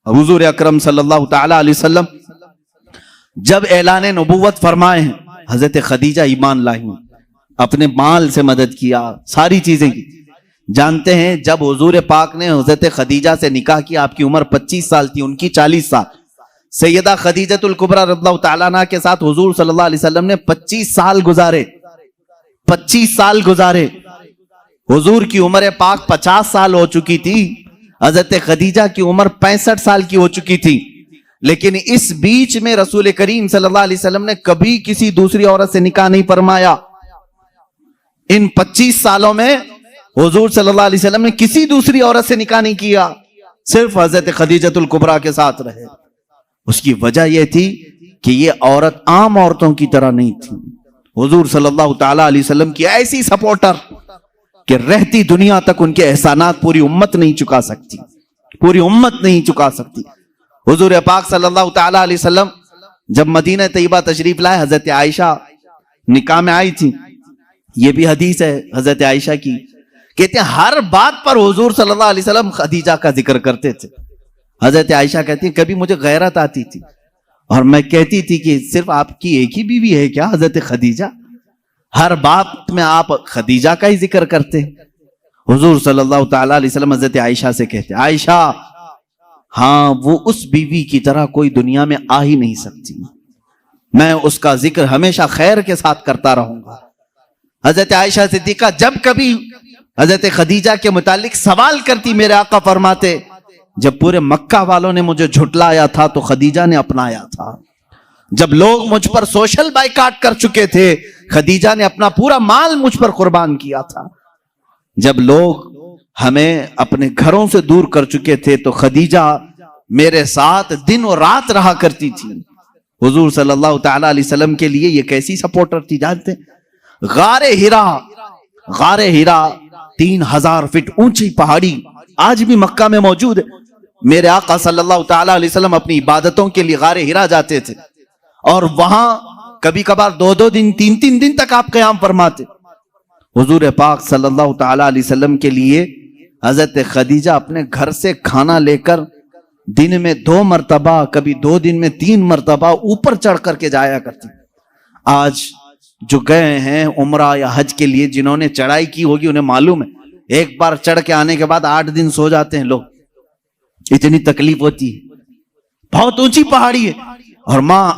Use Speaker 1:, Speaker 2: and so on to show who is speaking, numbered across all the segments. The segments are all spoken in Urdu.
Speaker 1: حضور اکرم صلی اللہ تعالی علیہ وسلم جب اعلان نبوت فرمائے ہیں، حضرت خدیجہ ایمان لائیں، اپنے مال سے مدد کیا، ساری چیزیں کی۔ جانتے ہیں جب حضور پاک نے حضرت خدیجہ سے نکاح کیا، آپ کی عمر 25 سال تھی، ان کی 40 سال۔ سیدہ خدیجۃ الکبریٰ رضی اللہ تعالیٰ عنہا کے ساتھ حضور صلی اللہ علیہ وسلم نے 25 سال گزارے، 25 سال گزارے۔ حضور کی عمر پاک 50 سال ہو چکی تھی، حضرت خدیجہ کی عمر 65 سال کی ہو چکی تھی، لیکن اس بیچ میں رسول کریم صلی اللہ علیہ وسلم نے کبھی کسی دوسری عورت سے نکاح نہیں فرمایا۔ ان 25 سالوں میں حضور صلی اللہ علیہ وسلم نے کسی دوسری عورت سے نکاح نہیں کیا، صرف حضرت خدیجۃ الکبریٰ کے ساتھ رہے۔ اس کی وجہ یہ تھی کہ یہ عورت عام عورتوں کی طرح نہیں تھی، حضور صلی اللہ تعالی علیہ وسلم کی ایسی سپورٹر کہ رہتی دنیا تک ان کے احسانات پوری امت نہیں چکا سکتی، پوری امت نہیں چکا سکتی۔ حضور پاک صلی اللہ تعالی علیہ وسلم جب مدینہ طیبہ تشریف لائے، حضرت عائشہ نکاح میں آئی تھی۔ یہ بھی حدیث ہے حضرت عائشہ کی، کہتے ہیں ہر بات پر حضور صلی اللہ علیہ وسلم خدیجہ کا ذکر کرتے تھے۔ حضرت عائشہ کہتی ہیں کبھی مجھے غیرت آتی تھی اور میں کہتی تھی کہ صرف آپ کی ایک ہی بیوی ہے کیا حضرت خدیجہ؟ ہر بات میں آپ خدیجہ کا ہی ذکر کرتے ہیں۔ حضور صلی اللہ تعالی علیہ وسلم حضرت عائشہ سے کہتے ہیں عائشہ ہاں وہ اس بیوی کی طرح کوئی دنیا میں آ ہی نہیں سکتی، میں اس کا ذکر ہمیشہ خیر کے ساتھ کرتا رہوں گا۔ حضرت عائشہ صدیقہ جب کبھی حضرت خدیجہ کے متعلق سوال کرتی، میرے آقا فرماتے جب پورے مکہ والوں نے مجھے جھٹلایا تھا تو خدیجہ نے اپنایا تھا، جب لوگ مجھ پر سوشل بائیکاٹ کر چکے تھے خدیجہ نے اپنا پورا مال مجھ پر قربان کیا تھا، جب لوگ ہمیں اپنے گھروں سے دور کر چکے تھے تو خدیجہ میرے ساتھ دن اور رات رہا کرتی تھی۔ حضور صلی اللہ تعالی علیہ وسلم کے لیے یہ کیسی سپورٹر تھی جانتے ہیں؟ غار ہیرا 3000 فٹ اونچی پہاڑی آج بھی مکہ میں موجود ہے۔ میرے آقا صلی اللہ تعالی علیہ وسلم اپنی عبادتوں کے لیے غار ہیرا جاتے تھے اور وہاں کبھی کبھار 2 دن 3 دن تک آپ قیام فرماتے۔ حضور پاک صلی اللہ تعالی علیہ وسلم کے لیے حضرت خدیجہ اپنے گھر سے کھانا لے کر دن میں 2 مرتبہ، کبھی 2 دن میں 3 مرتبہ اوپر چڑھ کر کے جایا کرتی۔ آج جو گئے ہیں عمرہ یا حج کے لیے، جنہوں نے چڑھائی کی ہوگی انہیں معلوم ہے، ایک بار چڑھ کے آنے کے بعد 8 دن سو جاتے ہیں لوگ، اتنی تکلیف ہوتی ہے، بہت اونچی پہاڑی ہے۔ اور ماں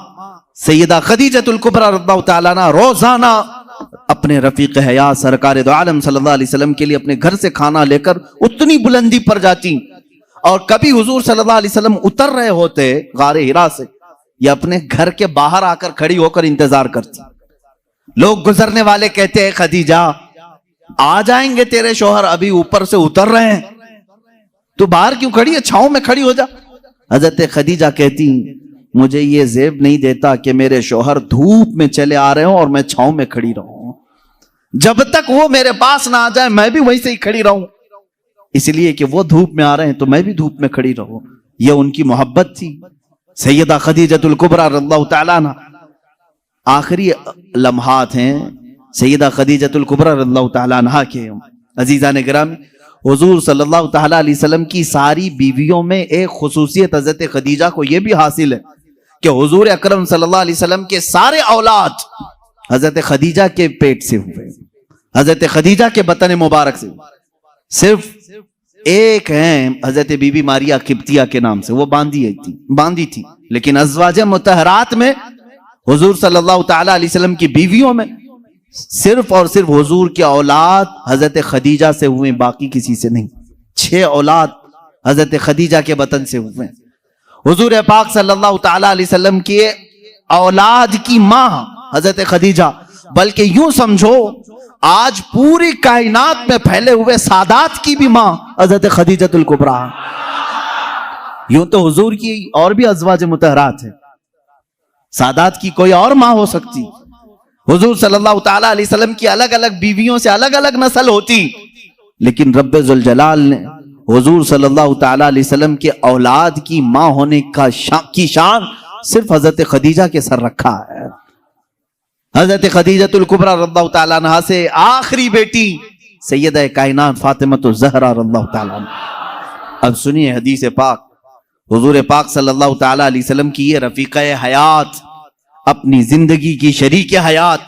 Speaker 1: سیدہ خدیجۃ الکبریٰ رضی اللہ تعالیٰ عنہا روزانہ اپنے رفیق حیات سرکار دو عالم صلی اللہ علیہ وسلم کے لیے اپنے گھر سے کھانا لے کر اتنی بلندی پر جاتی، اور کبھی حضور صلی اللہ علیہ وسلم اتر رہے ہوتے غار ہیرا سے یا اپنے گھر کے باہر آ کر کھڑی ہو کر انتظار کرتی۔ لوگ گزرنے والے کہتے ہیں خدیجہ آ جائیں گے تیرے شوہر، ابھی اوپر سے اتر رہے ہیں، تو باہر کیوں کھڑی ہے، چھاؤں میں کھڑی ہو جا۔ حضرت خدیجہ کہتی مجھے یہ زیب نہیں دیتا کہ میرے شوہر دھوپ میں چلے آ رہے ہوں اور میں چھاؤں میں کھڑی رہوں، جب تک وہ میرے پاس نہ آ جائے میں بھی وہیں سے ہی کھڑی رہوں، اس لیے کہ وہ دھوپ میں آ رہے ہیں تو میں بھی دھوپ میں کھڑی رہوں۔ یہ ان کی محبت تھی سیدہ خدیجۃ الکبریٰ رضی اللہ تعالیٰ عنہا۔ آخری لمحات ہیں سیدہ خدیجۃ الکبریٰ رضی اللہ تعالیٰ عنہا کے۔ عزیزان گرامی، حضور صلی اللہ تعالیٰ علیہ وسلم کی ساری بیویوں میں ایک خصوصیت حضرت خدیجہ کو یہ بھی حاصل ہے کہ حضور اکرم صلی اللہ علیہ وسلم کے سارے اولاد حضرت خدیجہ کے پیٹ سے ہوئے، حضرت خدیجہ کے بطن مبارک سے ہوئے۔ صرف ایک ہیں حضرت بی بی ماریہ قبطیہ کے نام سے، وہ باندھی تھی، لیکن ازواج مطہرات میں حضور صلی اللہ تعالی علیہ وسلم کی بیویوں میں صرف اور صرف حضور کی اولاد حضرت خدیجہ سے ہوئے، باقی کسی سے نہیں۔ 6 اولاد حضرت خدیجہ کے بطن سے ہوئے۔ حضور پاک صلی اللہ تعالی علیہ وسلم کی اولاد کی ماں حضرت خدیجہ، بلکہ یوں سمجھو آج پوری کائنات میں پھیلے ہوئے سادات کی بھی ماں حضرت خدیجۃ الکبریٰ۔ یوں تو حضور کی اور بھی ازواج مطہرات ہیں، سادات کی کوئی اور ماں ہو سکتی، حضور صلی اللہ تعالی علیہ وسلم کی الگ الگ بیویوں سے الگ الگ نسل ہوتی، لیکن رب ذوالجلال نے حضور صلی اللہ تعالی علیہ وسلم کے اولاد کی ماں ہونے کی شان صرف حضرت خدیجہ کے سر رکھا ہے۔ حضرت خدیجۃ الکبریٰ رضی اللہ تعالیٰ عنہا سے آخری بیٹی سیدہ کائنات فاطمہ الزہرا رضی اللہ تعالیٰ عنہا۔ اب سنیے حدیث پاک، حضور پاک صلی اللہ تعالی علیہ وسلم کی یہ رفیقہ حیات، اپنی زندگی کی شریک حیات،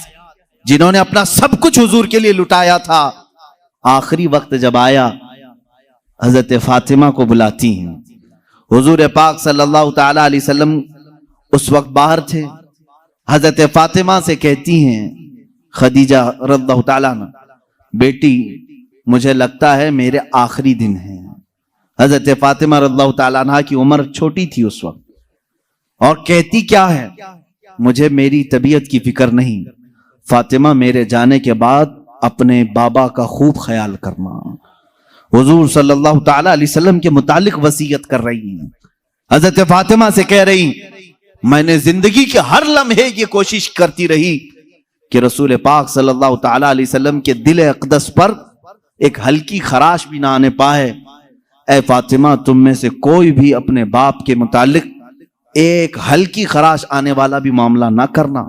Speaker 1: جنہوں نے اپنا سب کچھ حضور کے لیے لٹایا تھا، آخری وقت جب آیا حضرت فاطمہ کو بلاتی ہیں. حضور پاک صلی اللہ تعالی علیہ وسلم اس وقت باہر تھے. حضرت فاطمہ سے کہتی ہیں خدیجہ رضی اللہ تعالیٰ عنہ، بیٹی مجھے لگتا ہے میرے آخری دن ہیں. حضرت فاطمہ رضی اللہ تعالیٰ عنہ کی عمر چھوٹی تھی اس وقت، اور کہتی کیا ہے، مجھے میری طبیعت کی فکر نہیں، فاطمہ میرے جانے کے بعد اپنے بابا کا خوب خیال کرنا. حضور صلی اللہ تعالیٰ علیہ وسلم کے متعلق وصیت کر رہی ہیں. حضرت فاطمہ سے کہہ رہی، میں نے زندگی کے ہر لمحے یہ کوشش کرتی رہی کہ رسول پاک صلی اللہ تعالیٰ علیہ وسلم کے دل اقدس پر ایک ہلکی خراش بھی نہ آنے پائے. اے فاطمہ تم میں سے کوئی بھی اپنے باپ کے متعلق ایک ہلکی خراش آنے والا بھی معاملہ نہ کرنا.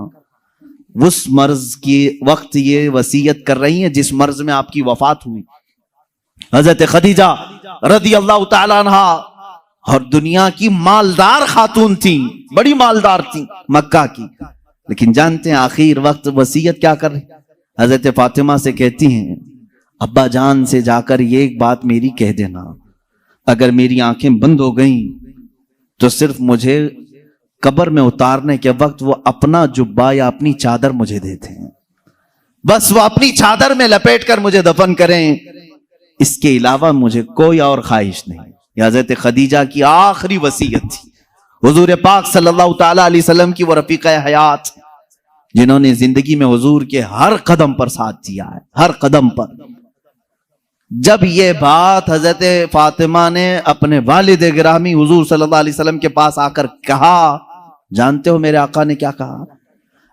Speaker 1: اس مرض کی وقت یہ وصیت کر رہی ہیں جس مرض میں آپ کی وفات ہوئی. حضرت خدیجہ رضی اللہ تعالیٰ عنہ اور دنیا کی مالدار خاتون تھیں، بڑی مالدار تھیں مکہ کی، لیکن جانتے ہیں آخر وقت وصیت کیا کر رہی؟ حضرت فاطمہ سے کہتی ہیں ابا جان سے جا کر یہ ایک بات میری کہہ دینا، اگر میری آنکھیں بند ہو گئیں تو صرف مجھے قبر میں اتارنے کے وقت وہ اپنا جبہ یا اپنی چادر مجھے دیتے ہیں، بس وہ اپنی چادر میں لپیٹ کر مجھے دفن کریں، اس کے علاوہ مجھے کوئی اور خواہش نہیں. یہ حضرت خدیجہ کی آخری وصیت تھی. حضور پاک صلی اللہ تعالی علیہ وسلم کی وہ رفیقہ حیات جنہوں نے زندگی میں حضور کے ہر قدم پر ساتھ دیا ہے، ہر قدم پر. جب یہ بات حضرت فاطمہ نے اپنے والد گرامی حضور صلی اللہ علیہ وسلم کے پاس آ کر کہا، جانتے ہو میرے آقا نے کیا کہا؟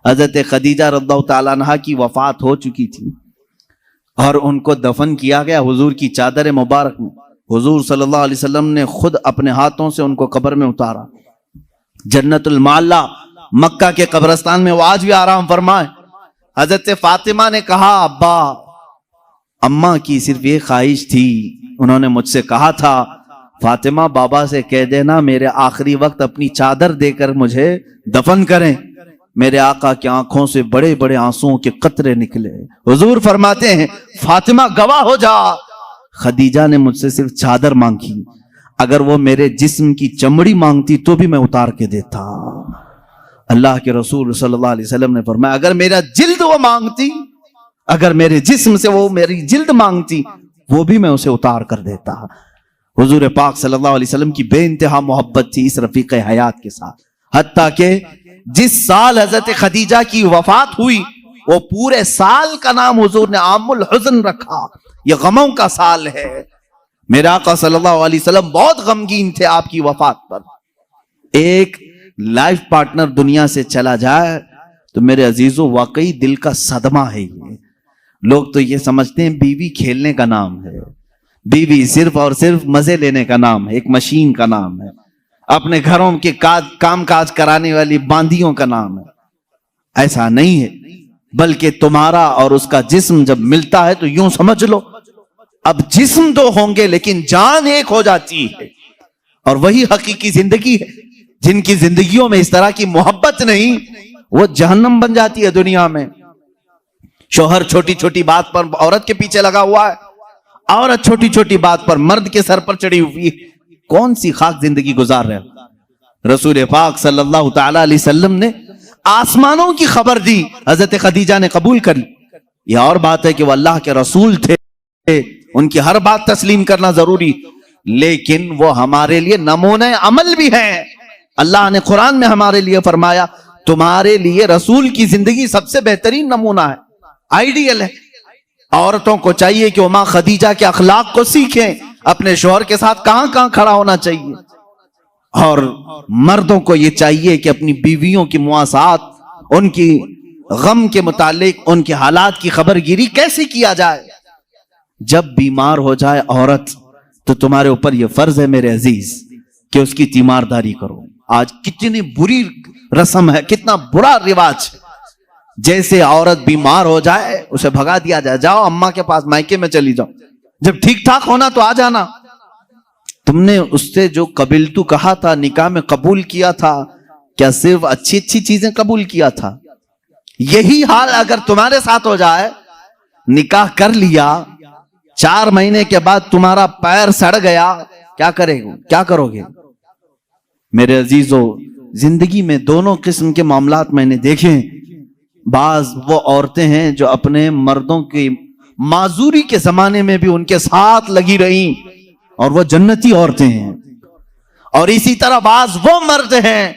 Speaker 1: حضرت خدیجہ رضی اللہ تعالیٰ عنہا کی وفات ہو چکی تھی اور ان کو دفن کیا گیا حضور کی چادر مبارک میں. حضور صلی اللہ علیہ وسلم نے خود اپنے ہاتھوں سے ان کو قبر میں اتارا. جنت المعلا مکہ کے قبرستان میں وہ آج بھی آرام فرمائے. حضرت فاطمہ نے کہا ابا اماں کی صرف یہ خواہش تھی، انہوں نے مجھ سے کہا تھا فاطمہ بابا سے کہہ دینا میرے آخری وقت اپنی چادر دے کر مجھے دفن کریں. میرے آقا کی آنکھوں سے بڑے بڑے آنسوؤں کے قطرے نکلے. حضور فرماتے ہیں فاطمہ گواہ ہو جا، خدیجہ نے مجھ سے صرف چادر مانگی، اگر وہ میرے جسم کی چمڑی مانگتی تو بھی میں اتار کے دیتا. اللہ کے رسول صلی اللہ علیہ وسلم نے فرمایا اگر میرا جلد وہ مانگتی، اگر میرے جسم سے وہ میری جلد مانگتی وہ بھی میں اسے اتار کر دیتا. حضور پاک صلی اللہ علیہ وسلم کی بے انتہا محبت تھی اس رفیق حیات کے ساتھ، حتیٰ کہ جس سال حضرت خدیجہ کی وفات ہوئی وہ پورے سال کا نام حضور نے عام الحزن رکھا، یہ غموں کا سال ہے. میرے آقا صلی اللہ علیہ وسلم بہت غمگین تھے آپ کی وفات پر. ایک لائف پارٹنر دنیا سے چلا جائے تو میرے عزیزوں واقعی دل کا صدمہ ہے. یہ لوگ تو یہ سمجھتے ہیں بیوی کھیلنے کا نام ہے، بیوی صرف اور صرف مزے لینے کا نام ہے، ایک مشین کا نام ہے، اپنے گھروں کے کام کاج کرانے والی باندیوں کا نام ہے. ایسا نہیں ہے، بلکہ تمہارا اور اس کا جسم جب ملتا ہے تو یوں سمجھ لو اب جسم دو ہوں گے لیکن جان ایک ہو جاتی ہے. اور وہی حقیقی زندگی ہے. جن کی زندگیوں میں اس طرح کی محبت نہیں وہ جہنم بن جاتی ہے دنیا میں. شوہر چھوٹی چھوٹی بات پر عورت کے پیچھے لگا ہوا ہے، عورت چھوٹی چھوٹی بات پر مرد کے سر پر چڑھی ہوئی ہے. کون سی خاک زندگی گزار رہے ہو؟ رسول پاک صلی اللہ تعالی علیہ وسلم نے آسمانوں کی خبر دی، حضرت خدیجہ نے قبول کر لی. یہ اور بات ہے کہ وہ اللہ کے رسول تھے، ان کی ہر بات تسلیم کرنا ضروری، لیکن وہ ہمارے لیے نمونہ عمل بھی ہیں. اللہ نے قرآن میں ہمارے لیے فرمایا تمہارے لیے رسول کی زندگی سب سے بہترین نمونہ ہے، آئیڈیل ہے. عورتوں کو چاہیے کہ وہ ماں خدیجہ کے اخلاق کو سیکھیں، اپنے شوہر کے ساتھ کہاں کہاں کھڑا ہونا چاہیے، اور مردوں کو یہ چاہیے کہ اپنی بیویوں کی مواسات، ان کی غم کے متعلق ان کے حالات کی خبر گیری کیسے کیا جائے. جب بیمار ہو جائے عورت تو تمہارے اوپر یہ فرض ہے میرے عزیز کہ اس کی تیمارداری کرو. آج کتنی بری رسم ہے، کتنا برا رواج. جیسے عورت بیمار ہو جائے اسے بھگا دیا جائے، جاؤ اماں کے پاس، مائکے میں چلی جاؤ، جب ٹھیک ٹھاک ہونا تو آ جانا. تم نے اس سے جو قبلتو کہا تھا، نکاح میں قبول کیا تھا، کیا صرف اچھی اچھی چیزیں قبول کیا تھا؟ یہی حال اگر تمہارے ساتھ ہو جائے، نکاح کر لیا، 4 مہینے کے بعد تمہارا پیر سڑ گیا، کیا کرو گے؟ میرے عزیزو، زندگی میں دونوں قسم کے معاملات میں نے دیکھے. بعض وہ عورتیں ہیں جو اپنے مردوں کی معذوری کے زمانے میں بھی ان کے ساتھ لگی رہیں اور وہ جنتی عورتیں ہیں، اور اسی طرح بعض وہ مرد ہیں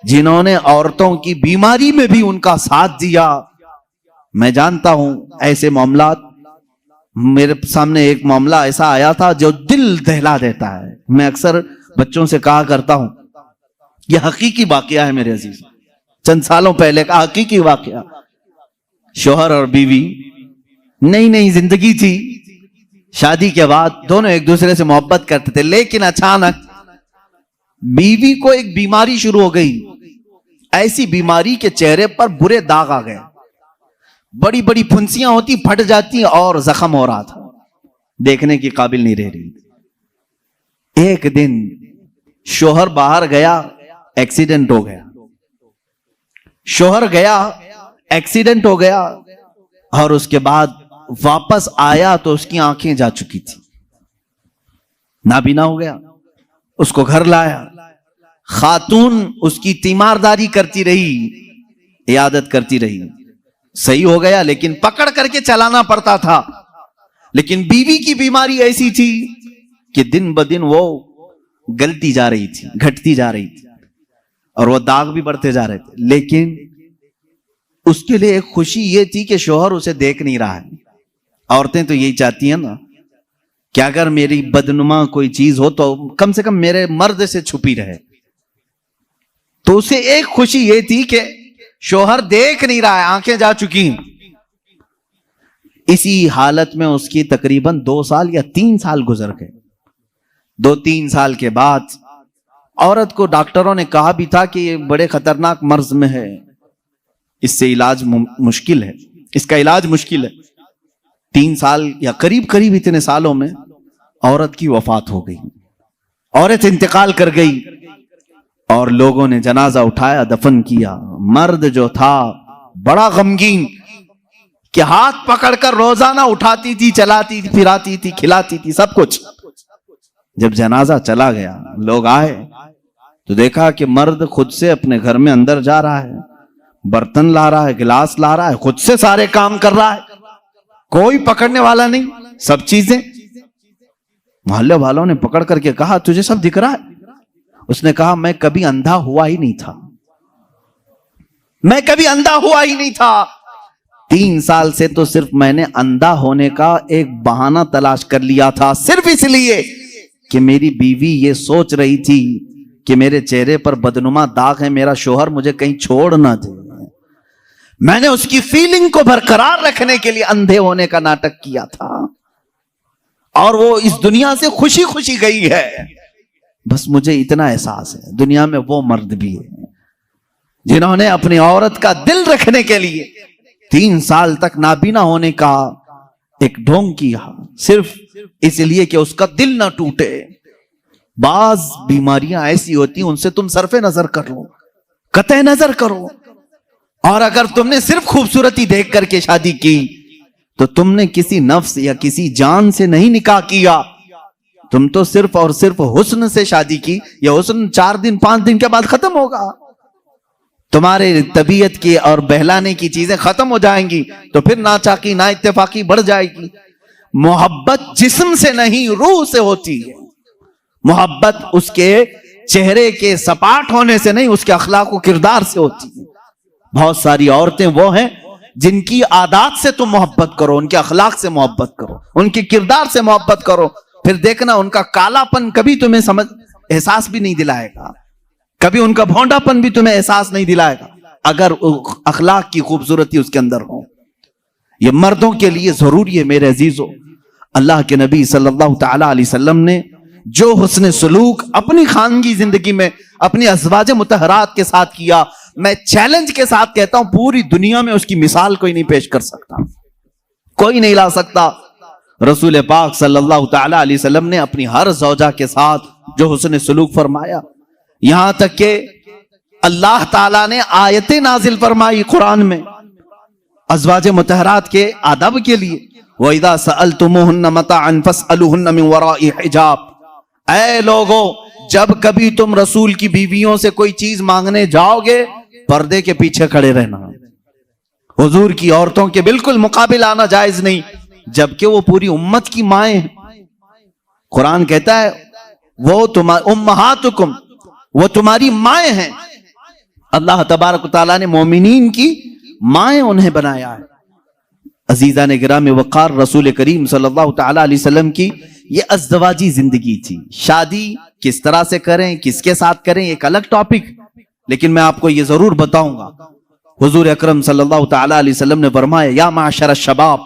Speaker 1: جنہوں نے عورتوں کی بیماری میں بھی ان کا ساتھ دیا. میں جانتا ہوں ایسے معاملات. میرے سامنے ایک معاملہ ایسا آیا تھا جو دل دہلا دیتا ہے. میں اکثر بچوں سے کہا کرتا ہوں، یہ حقیقی واقعہ ہے میرے عزیز، چند سالوں پہلے کا حقیقی واقعہ. شوہر اور بیوی، نئی نئی زندگی تھی، شادی کے بعد دونوں ایک دوسرے سے محبت کرتے تھے، لیکن اچانک بیوی کو ایک بیماری شروع ہو گئی. ایسی بیماری کے چہرے پر برے داغ آ گئے، بڑی بڑی پھنسیاں ہوتی، پھٹ جاتی اور زخم ہو رہا تھا، دیکھنے کی قابل نہیں رہ رہی. ایک دن شوہر باہر گیا، ایکسیڈنٹ ہو گیا. شوہر گیا، ایکسیڈنٹ ہو گیا، اور اس کے بعد واپس آیا تو اس کی آنکھیں جا چکی تھی، نابینا ہو گیا. اس کو گھر لایا، خاتون اس کی تیمارداری کرتی رہی، عیادت کرتی رہی. صحیح ہو گیا لیکن پکڑ کر کے چلانا پڑتا تھا. لیکن بیوی کی بیماری ایسی تھی کہ دن بدن وہ گلتی جا رہی تھی، گھٹتی جا رہی تھی، اور وہ داغ بھی بڑھتے جا رہے تھے. لیکن اس کے لیے ایک خوشی یہ تھی کہ شوہر اسے دیکھ نہیں رہا ہے. عورتیں تو یہی چاہتی ہیں نا کہ اگر میری بدنما کوئی چیز ہو تو کم سے کم میرے مرد سے چھپی رہے. تو اسے ایک خوشی یہ تھی کہ شوہر دیکھ نہیں رہا ہے، آنکھیں جا چکی ہیں. اسی حالت میں اس کی تقریباً 2 سال یا 3 سال گزر گئے. 2-3 سال کے بعد عورت کو ڈاکٹروں نے کہا بھی تھا کہ یہ بڑے خطرناک مرض میں ہے، اس سے علاج مشکل ہے، اس کا علاج مشکل ہے. 3 سال یا قریب اتنے سالوں میں عورت کی وفات ہو گئی، عورت انتقال کر گئی، اور لوگوں نے جنازہ اٹھایا، دفن کیا. مرد جو تھا بڑا غمگین کہ ہاتھ پکڑ کر روزانہ اٹھاتی تھی، چلاتی تھی، پھراتی تھی، کھلاتی تھی، سب کچھ. جب جنازہ چلا گیا، لوگ آئے تو دیکھا کہ مرد خود سے اپنے گھر میں اندر جا رہا ہے، برتن لا رہا ہے، گلاس لا رہا ہے، خود سے سارے کام کر رہا ہے، کوئی پکڑنے والا نہیں، سب چیزیں. محلے والوں نے پکڑ کر کے کہا تجھے سب دکھ رہا ہے؟ اس نے کہا میں کبھی اندھا ہوا ہی نہیں تھا، میں کبھی اندھا ہوا ہی نہیں تھا. 3 سال سے تو صرف میں نے اندھا ہونے کا ایک بہانہ تلاش کر لیا تھا، صرف اس لیے کہ میری بیوی یہ سوچ رہی تھی کہ میرے چہرے پر بدنما داغ ہے، میرا شوہر مجھے کہیں چھوڑ نہ دے. میں نے اس کی فیلنگ کو برقرار رکھنے کے لیے اندھے ہونے کا ناٹک کیا تھا، اور وہ اس دنیا سے خوشی خوشی گئی ہے. بس مجھے اتنا احساس ہے دنیا میں وہ مرد بھی ہیں جنہوں نے اپنی عورت کا دل رکھنے کے لیے 3 سال تک نابینا ہونے کا ایک ڈھونگ کیا، صرف اس لیے کہ اس کا دل نہ ٹوٹے. بعض بیماریاں ایسی ہوتی ہیں ان سے تم صرف نظر کر لو، قطع نظر کرو، اور اگر تم نے صرف خوبصورتی دیکھ کر کے شادی کی تو تم نے کسی نفس یا کسی جان سے نہیں نکاح کیا، تم تو صرف اور صرف حسن سے شادی کی. یہ حسن 4 دن 5 دن کے بعد ختم ہوگا، تمہارے طبیعت کی اور بہلانے کی چیزیں ختم ہو جائیں گی، تو پھر ناچاکی نا اتفاقی بڑھ جائے گی. محبت جسم سے نہیں روح سے ہوتی ہے. محبت اس کے چہرے کے سپاٹ ہونے سے نہیں، اس کے اخلاق و کردار سے ہوتی ہے. بہت ساری عورتیں وہ ہیں جن کی عادات سے تم محبت کرو، ان کے اخلاق سے محبت کرو، ان کے کردار سے محبت کرو، پھر دیکھنا ان کا کالا پن کبھی تمہیں احساس بھی نہیں دلائے گا، کبھی ان کا بھونڈا پن بھی تمہیں احساس نہیں دلائے گا، اگر اخلاق کی خوبصورتی اس کے اندر ہو. یہ مردوں کے لیے ضروری ہے میرے عزیزو. اللہ کے نبی صلی اللہ تعالی علیہ وسلم نے جو حسن سلوک اپنی خانگی زندگی میں اپنی ازواج مطہرات کے ساتھ کیا، میں چیلنج کے ساتھ کہتا ہوں پوری دنیا میں اس کی مثال کوئی نہیں پیش کر سکتا، کوئی نہیں لا سکتا. رسول پاک صلی اللہ تعالی علیہ وسلم نے اپنی ہر زوجہ کے ساتھ جو حسن سلوک فرمایا، یہاں تک کہ اللہ تعالیٰ نے آیتیں نازل فرمائی قرآن میں ازواج مطہرات کے آداب کے لیے، وَإِذَا سَأَلْتُمُوهُنَّ مَتَاعًا فَاسْأَلُوهُنَّ مِنْ وَرَاءِ حِجَابٍ، اے لوگو جب کبھی تم رسول کی بیویوں سے کوئی چیز مانگنے جاؤ گے پردے کے پیچھے کھڑے رہنا۔ حضور کی عورتوں کے بالکل مقابل آنا جائز نہیں، جبکہ وہ پوری امت کی مائیں ہیں۔ قرآن کہتا ہے وہ امہاتکم، وہ تمہاری مائیں ہیں۔ اللہ تبارک و تعالیٰ نے مومنین کی مائیں انہیں بنایا ہے۔ عزیزان گرامی وقار، رسول کریم صلی اللہ تعالی علیہ وسلم کی یہ ازدواجی زندگی تھی۔ شادی کس طرح سے کریں، کس کے ساتھ کریں، ایک الگ ٹاپک، لیکن میں آپ کو یہ ضرور بتاؤں گا۔ حضور اکرم صلی اللہ تعالی علیہ وسلم نے فرمایا یا معشر الشباب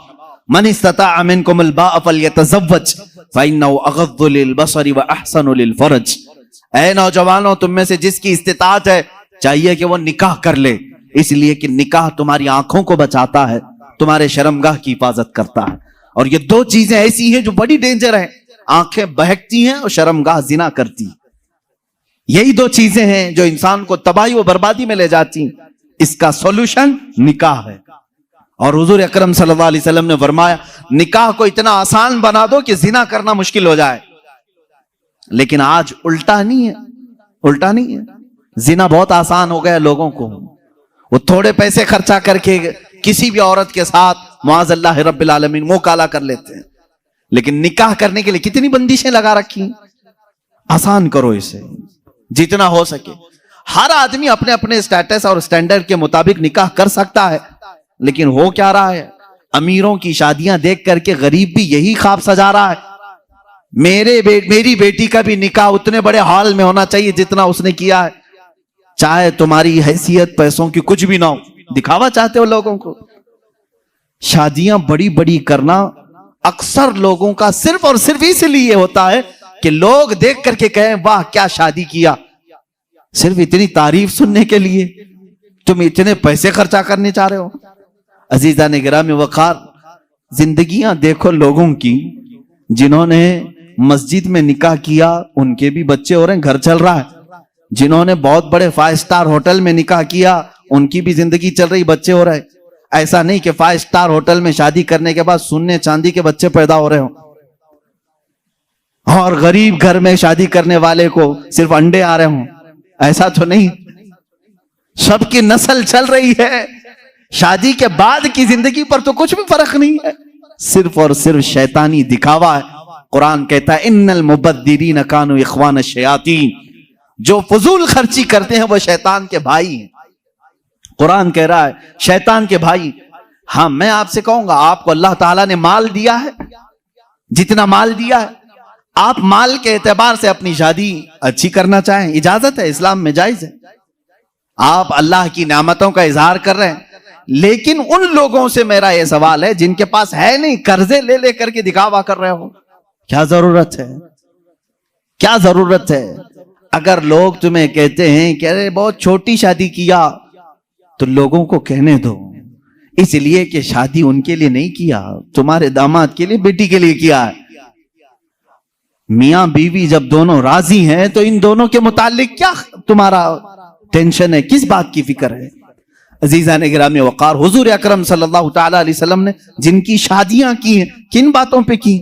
Speaker 1: من استطاع منکم الباء فلیتزوج فإنه اغض للبصر واحسن للفرج، اے نوجوانوں تم میں سے جس کی استطاعت ہے چاہیے کہ وہ نکاح کر لے، اس لیے کہ نکاح تمہاری آنکھوں کو بچاتا ہے، تمہارے شرمگاہ کی حفاظت کرتا ہے۔ اور یہ دو چیزیں ایسی ہیں جو بڑی ڈینجر ہیں، آنکھیں بہکتی ہیں اور شرمگاہ زنا کرتی ہیں۔ یہی دو چیزیں ہیں جو انسان کو تباہی و بربادی میں لے جاتی ہیں۔ اس کا سولوشن نکاح ہے۔ اور حضور اکرم صلی اللہ علیہ وسلم نے فرمایا نکاح کو اتنا آسان بنا دو کہ زنا کرنا مشکل ہو جائے، لیکن آج الٹا نہیں ہے، الٹا نہیں ہے۔ زنا بہت آسان ہو گیا لوگوں کو، وہ تھوڑے پیسے خرچہ کر کے کسی بھی عورت کے ساتھ معاذ اللہ رب العالمین منہ کالا کر لیتے ہیں، لیکن نکاح کرنے کے لیے کتنی بندشیں لگا رکھی ہیں۔ آسان کرو اسے جتنا ہو سکے۔ ہر آدمی اپنے اپنے سٹیٹس اور سٹینڈرڈ کے مطابق نکاح کر سکتا ہے، لیکن ہو کیا رہا ہے؟ امیروں کی شادیاں دیکھ کر کے غریب بھی یہی خواب سجا رہا ہے، میری بیٹی کا بھی نکاح اتنے بڑے ہال میں ہونا چاہیے جتنا اس نے کیا ہے، چاہے تمہاری حیثیت پیسوں کی کچھ بھی نہ ہو، دکھاوا چاہتے ہو لوگوں کو۔ شادیاں بڑی بڑی کرنا اکثر لوگوں کا صرف اور صرف اس لیے ہوتا ہے کہ لوگ دیکھ کر کے کہیں واہ کیا شادی کیا، صرف اتنی تعریف سننے کے لیے تم اتنے پیسے خرچہ کرنے چاہ رہے ہو۔ عزیزان گرامی وقار، زندگیاں دیکھو لوگوں کی، جنہوں نے مسجد میں نکاح کیا ان کے بھی بچے ہو رہے ہیں، گھر چل رہا ہے۔ جنہوں نے بہت بڑے 5 سٹار ہوٹل میں نکاح کیا ان کی بھی زندگی چل رہی، بچے ہو رہے۔ ایسا نہیں کہ 5 سٹار ہوٹل میں شادی کرنے کے بعد سونے چاندی کے بچے پیدا ہو رہے ہوں، اور غریب گھر میں شادی کرنے والے کو صرف انڈے آ رہے ہوں، ایسا تو نہیں۔ سب کی نسل چل رہی ہے، شادی کے بعد کی زندگی پر تو کچھ بھی فرق نہیں ہے، صرف اور صرف شیطانی دکھاوا ہے۔ قرآن کہتا ہے ان المبذرین کانوا اخوان الشیاطین، جو فضول خرچی کرتے ہیں وہ شیطان کے بھائی ہیں۔ قرآن کہہ رہا ہے شیطان کے بھائی۔ ہاں میں آپ سے کہوں گا، آپ کو اللہ تعالیٰ نے مال دیا ہے، جتنا مال دیا ہے، آپ مال کے اعتبار سے اپنی شادی اچھی کرنا چاہیں، اجازت ہے، اسلام میں جائز ہے۔ آپ اللہ کی نعمتوں کا اظہار کر رہے ہیں، لیکن ان لوگوں سے میرا یہ سوال ہے جن کے پاس ہے نہیں، قرضے لے لے کر کے دکھاوا کر رہے ہو، کیا ضرورت ہے؟ کیا ضرورت ہے؟ اگر لوگ تمہیں کہتے ہیں کہ ارے بہت چھوٹی شادی کیا، تو لوگوں کو کہنے دو، اس لیے کہ شادی ان کے لیے نہیں کیا، تمہارے داماد کے لیے، بیٹی کے لیے کیا ہے۔ میاں بیوی جب دونوں راضی ہیں تو ان دونوں کے متعلق کیا تمہارا ٹینشن ہے، کس بات کی فکر ہے؟ عزیزان گرامی وقار، حضور اکرم صلی اللہ تعالی علیہ وسلم نے جن کی شادیاں کی ہیں کن باتوں پہ کی؟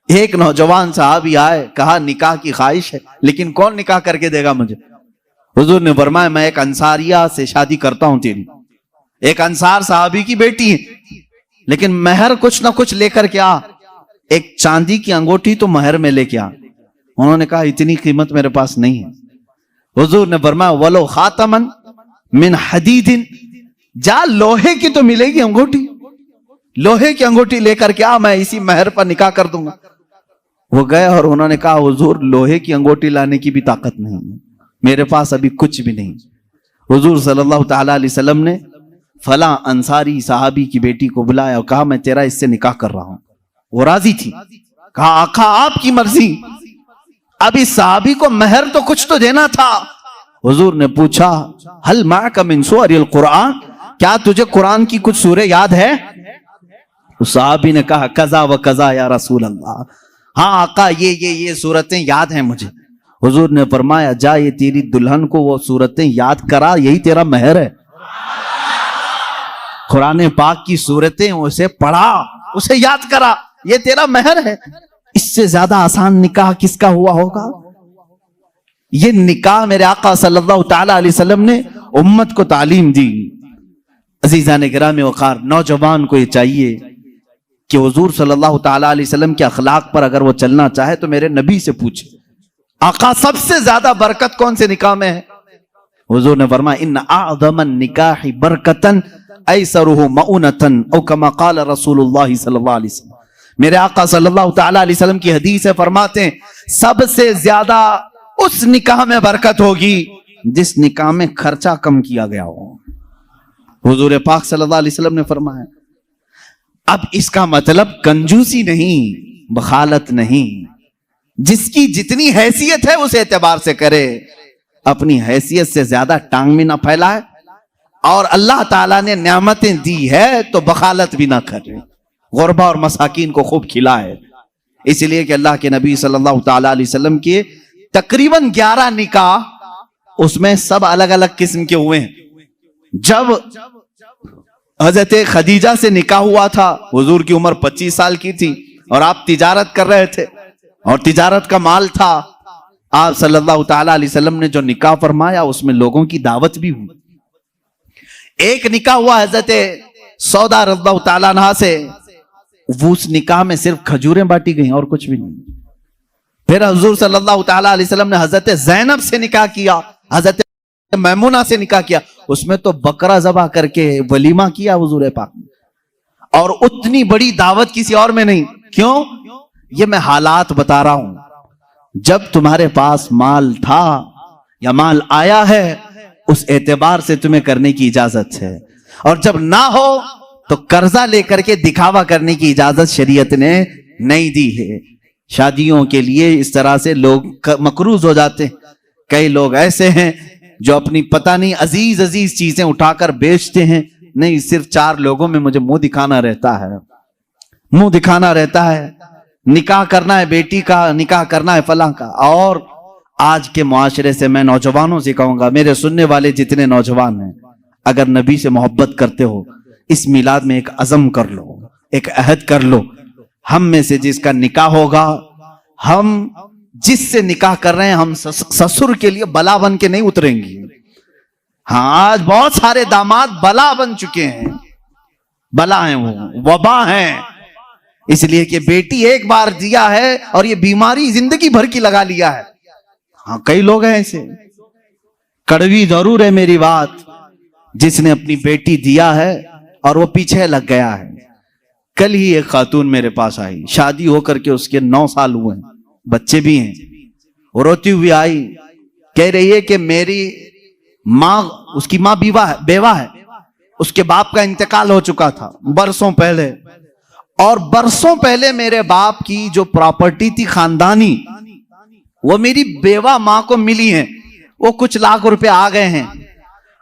Speaker 1: ایک نوجوان صحابی آئے، کہا نکاح کی خواہش ہے، لیکن کون نکاح کر کے دے گا مجھے؟ حضور نے فرمایا میں ایک انصاریہ سے شادی کرتا ہوں تیری، ایک انصار صحابی کی بیٹی ہے، لیکن مہر کچھ نہ کچھ لے کر کے آ، ایک چاندی کی انگوٹھی تو مہر میں لے کے آ۔ انہوں نے کہا اتنی قیمت میرے پاس نہیں ہے۔ حضور نے فرمایا وَلَوْ خَاتَمًا مِنْ حَدِيدٍ، جا لوہے کی تو ملے گی انگوٹھی، لوہے کی انگوٹھی لے کر کے آ، میں اسی مہر پر نکاح کر دوں گا۔ وہ گئے اور انہوں نے کہا حضور لوہے کی انگوٹھی لانے کی بھی طاقت نہیں، میرے پاس ابھی کچھ بھی نہیں۔ حضور صلی اللہ تعالی علیہ وسلم نے فلاں انصاری صحابی کی بیٹی کو بلایا اور کہا میں تیرا اس سے نکاح کر رہا ہوں۔ وہ راضی تھی، کہا آقا آپ کی مرضی، اب اس صحابی کو مہر تو کچھ تو دینا تھا۔ حضور نے پوچھا ہل معک من سور القرآن، کیا تجھے قرآن کی کچھ سورہ یاد ہے؟ اس صحابی نے کہا قضا و قضا یا رسول اللہ، ہاں آقا یہ صورتیں یاد ہیں مجھے۔ حضور نے فرمایا جا یہ تیری دلہن کو وہ صورتیں یاد کرا، یہی تیرا مہر ہے۔ قرآن پاک کی صورتیں اسے پڑھا، اسے یاد کرا، یہ تیرا مہر ہے۔ اس سے زیادہ آسان نکاح کس کا ہوا ہوگا؟ یہ نکاح میرے آقا صلی اللہ تعالی علیہ وسلم نے امت کو تعلیم دی۔ عزیزان گرامی وقار، نوجوان کو یہ چاہیے کہ حضور صلی اللہ تعالی علیہ وسلم کے اخلاق پر اگر وہ چلنا چاہے تو میرے نبی سے پوچھے، آقا سب سے زیادہ برکت کون سے نکاح میں ہے؟ حضور نے فرمایا ان اعظم النکاح برکتن ایسرہ مؤنتن او کما قال رسول اللہ صلی اللہ علیہ وسلم۔ میرے آقا صلی اللہ تعالی علیہ وسلم کی حدیث ہے، فرماتے ہیں سب سے زیادہ اس نکاح میں برکت ہوگی جس نکاح میں خرچہ کم کیا گیا ہو۔ حضور پاک صلی اللہ علیہ وسلم نے فرمایا۔ اب اس کا مطلب کنجوسی نہیں، بخالت نہیں، جس کی جتنی حیثیت ہے اس اعتبار سے کرے، اپنی حیثیت سے زیادہ ٹانگ میں نہ پھیلائے، اور اللہ تعالیٰ نے نعمتیں دی ہے تو بخالت بھی نہ کرے، غربا اور مساکین کو خوب کھلائے۔ اس لیے کہ اللہ کے نبی صلی اللہ تعالی علیہ وسلم کے تقریباً 11 نکاح، اس میں سب الگ الگ قسم کے ہوئے ہیں۔ جب حضرت خدیجہ سے نکاح ہوا تھا، حضور کی عمر 25 سال کی تھی اور آپ تجارت کر رہے تھے اور تجارت کا مال تھا، آپ صلی اللہ تعالی علیہ وسلم نے جو نکاح فرمایا اس میں لوگوں کی دعوت بھی ہوئی۔ ایک نکاح ہوا حضرت سودا رضی اللہ تعالیٰ عنہ سے، وہ اس نکاح میں صرف کھجوریں بانٹی گئیں اور کچھ بھی نہیں۔ پھر حضور صلی اللہ تعالیٰ علیہ وسلم نے حضرت زینب سے نکاح کیا، حضرت میمونہ سے نکاح کیا، اس میں تو بکرا ذبح کر کے ولیمہ کیا حضور پاک نے، اور اتنی بڑی دعوت کسی اور میں نہیں۔ کیوں؟ یہ میں حالات بتا رہا ہوں۔ جب تمہارے پاس مال تھا یا مال آیا ہے اس اعتبار سے تمہیں کرنے کی اجازت ہے، اور جب نہ ہو تو قرضہ لے کر کے دکھاوا کرنے کی اجازت شریعت نے نہیں دی ہے۔ شادیوں کے لیے اس طرح سے لوگ مقروض ہو جاتے ہیں۔ کئی لوگ ایسے ہیں جو اپنی پتہ نہیں عزیز عزیز چیزیں اٹھا کر بیچتے ہیں، نہیں صرف 4 لوگوں میں مجھے منہ دکھانا رہتا ہے، منہ دکھانا رہتا ہے، نکاح کرنا ہے بیٹی کا، نکاح کرنا ہے فلاں کا۔ اور آج کے معاشرے سے میں نوجوانوں سے کہوں گا، میرے سننے والے جتنے نوجوان ہیں، اگر نبی سے محبت کرتے ہو اس میلاد میں ایک عزم کر لو، ایک عہد کر لو، ہم میں سے جس کا نکاح ہوگا، ہم جس سے نکاح کر رہے ہیں، ہم سسر کے لیے بلا بن کے نہیں اتریں گے۔ ہاں آج بہت سارے داماد بلا بن چکے ہیں، بلا ہیں، وہ وبا ہیں، اس لیے کہ بیٹی ایک بار دیا ہے اور یہ بیماری زندگی بھر کی لگا لیا ہے۔ ہاں کئی لوگ ہیں ایسے، کڑوی ضرور ہے میری بات، جس نے اپنی بیٹی دیا ہے اور وہ پیچھے لگ گیا ہے۔ کل ہی ایک خاتون میرے پاس آئی، شادی ہو کر کے اس کے 9 سال ہوئے ہیں، بچے بھی ہیں، وہ روتی ہوئی آئی، کہہ رہی ہے کہ میری ماں، اس کی ماں بیوہ ہے، اس کے باپ کا انتقال ہو چکا تھا برسوں پہلے، اور برسوں پہلے میرے باپ کی جو پراپرٹی تھی خاندانی، وہ میری بیوہ ماں کو ملی ہیں، وہ کچھ لاکھ روپے آ گئے ہیں،